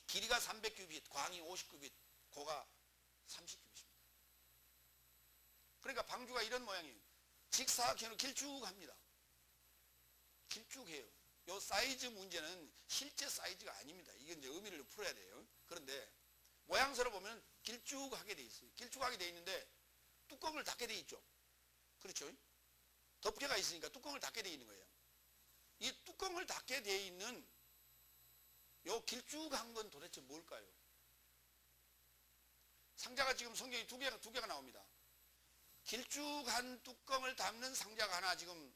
길이가 300규빗, 광이 50규빗, 고가 30규빗입니다. 그러니까 방주가 이런 모양이에요. 직사각형으로 길쭉합니다. 길쭉해요. 요 사이즈 문제는 실제 사이즈가 아닙니다. 이건 이제 의미를 풀어야 돼요. 그런데 모양새로 보면 길쭉하게 돼 있어요. 길쭉하게 돼 있는데 뚜껑을 닫게 돼 있죠. 그렇죠? 덮개가 있으니까 뚜껑을 닫게 돼 있는 거예요. 이 뚜껑을 닫게 돼 있는 요 길쭉한 건 도대체 뭘까요? 상자가 지금 성경이 두 개가 나옵니다. 길쭉한 뚜껑을 담는 상자가 하나 지금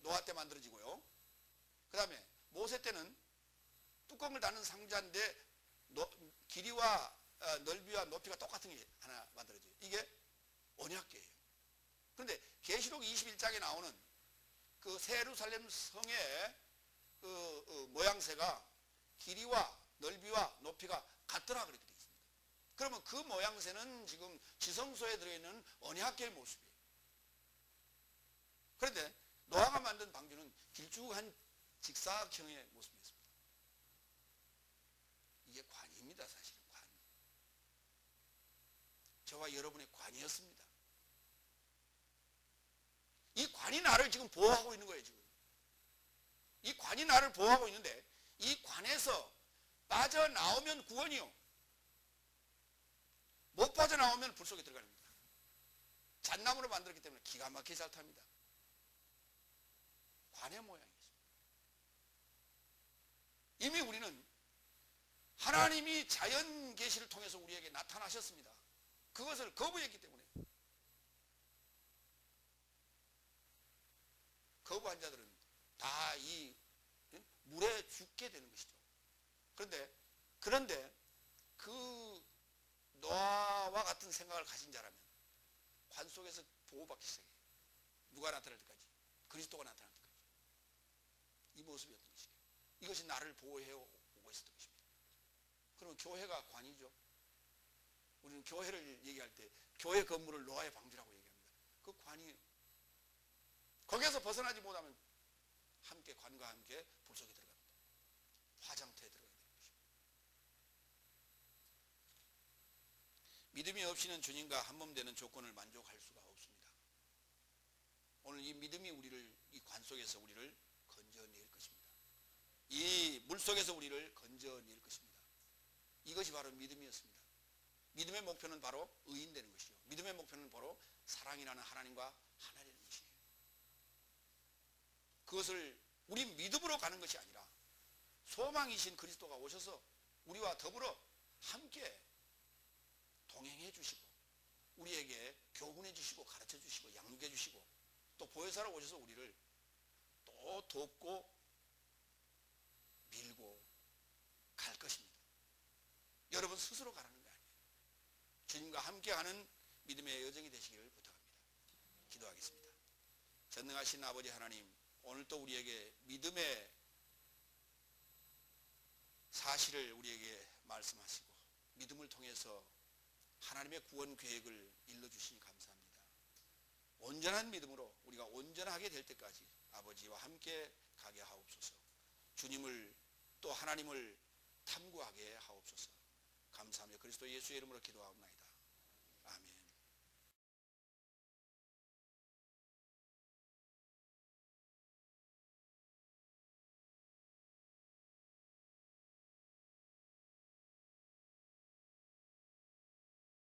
노아 때 만들어지고요. 그 다음에 모세 때는 뚜껑을 닫는 상자인데 길이와 넓이와 높이가 똑같은 게 하나 만들어져요. 이게 언약궤예요. 그런데 계시록 21장에 나오는 그 새 예루살렘 성의 그 모양새가 길이와 넓이와 높이가 같더라 그렇게 되어 있습니다. 그러면 그 모양새는 지금 지성소에 들어있는 언약궤의 모습이에요. 그런데 노아가 만든 방주는 길쭉한 직사각형의 모습이었습니다. 이게 관입니다. 사실은 관. 저와 여러분의 관이었습니다. 이 관이 나를 지금 보호하고 있는 거예요. 지금 이 관이 나를 보호하고 있는데 이 관에서 빠져나오면 구원이요, 못 빠져나오면 불 속에 들어가는 겁니다. 잣나무로 만들었기 때문에 기가 막히게 잘 탑니다. 관의 모양이었습니다. 이미 우리는 하나님이 자연 계시를 통해서 우리에게 나타나셨습니다. 그것을 거부했기 때문에 거부한 자들은 다 이 물에 죽게 되는 것이죠. 그런데 그 그 노아와 같은 생각을 가진 자라면 관 속에서 보호받기 시작해요. 누가 나타날 때까지? 그리스도가 나타날 때까지. 이 모습이었던 것이에요. 이것이 나를 보호해 오고 있었던 것입니다. 그러면 교회가 관이죠. 우리는 교회를 얘기할 때 교회 건물을 노아의 방주라고 얘기합니다. 그 관이에요. 거기에서 벗어나지 못하면 함께 관과 함께 불 속에 들어갑니다. 화장터에 들어가야 되는 것입니다. 믿음이 없이는 주님과 한몸 되는 조건을 만족할 수가 없습니다. 오늘 이 믿음이 우리를 이 관 속에서 우리를 건져낼 것입니다. 이 물 속에서 우리를 건져낼 것입니다. 이것이 바로 믿음이었습니다. 믿음의 목표는 바로 의인 되는 것이요. 믿음의 목표는 바로 사랑이라는 하나님과 하나 되는 것이에요. 그것을 우리 믿음으로 가는 것이 아니라 소망이신 그리스도가 오셔서 우리와 더불어 함께 동행해 주시고 우리에게 교훈해 주시고 가르쳐 주시고 양육해 주시고 또 보혜사로 오셔서 우리를 또 돕고 밀고 갈 것입니다. 여러분 스스로 가라는 거 아니에요. 주님과 함께하는 믿음의 여정이 되시기를 부탁합니다. 기도하겠습니다. 전능하신 아버지 하나님, 오늘 또 우리에게 믿음의 사실을 우리에게 말씀하시고 믿음을 통해서 하나님의 구원 계획을 일러주시니 감사합니다. 온전한 믿음으로 우리가 온전하게 될 때까지 아버지와 함께 가게 하옵소서. 주님을 또 하나님을 탐구하게 하옵소서. 감사하며 그리스도 예수의 이름으로 기도하옵나이다. 아멘.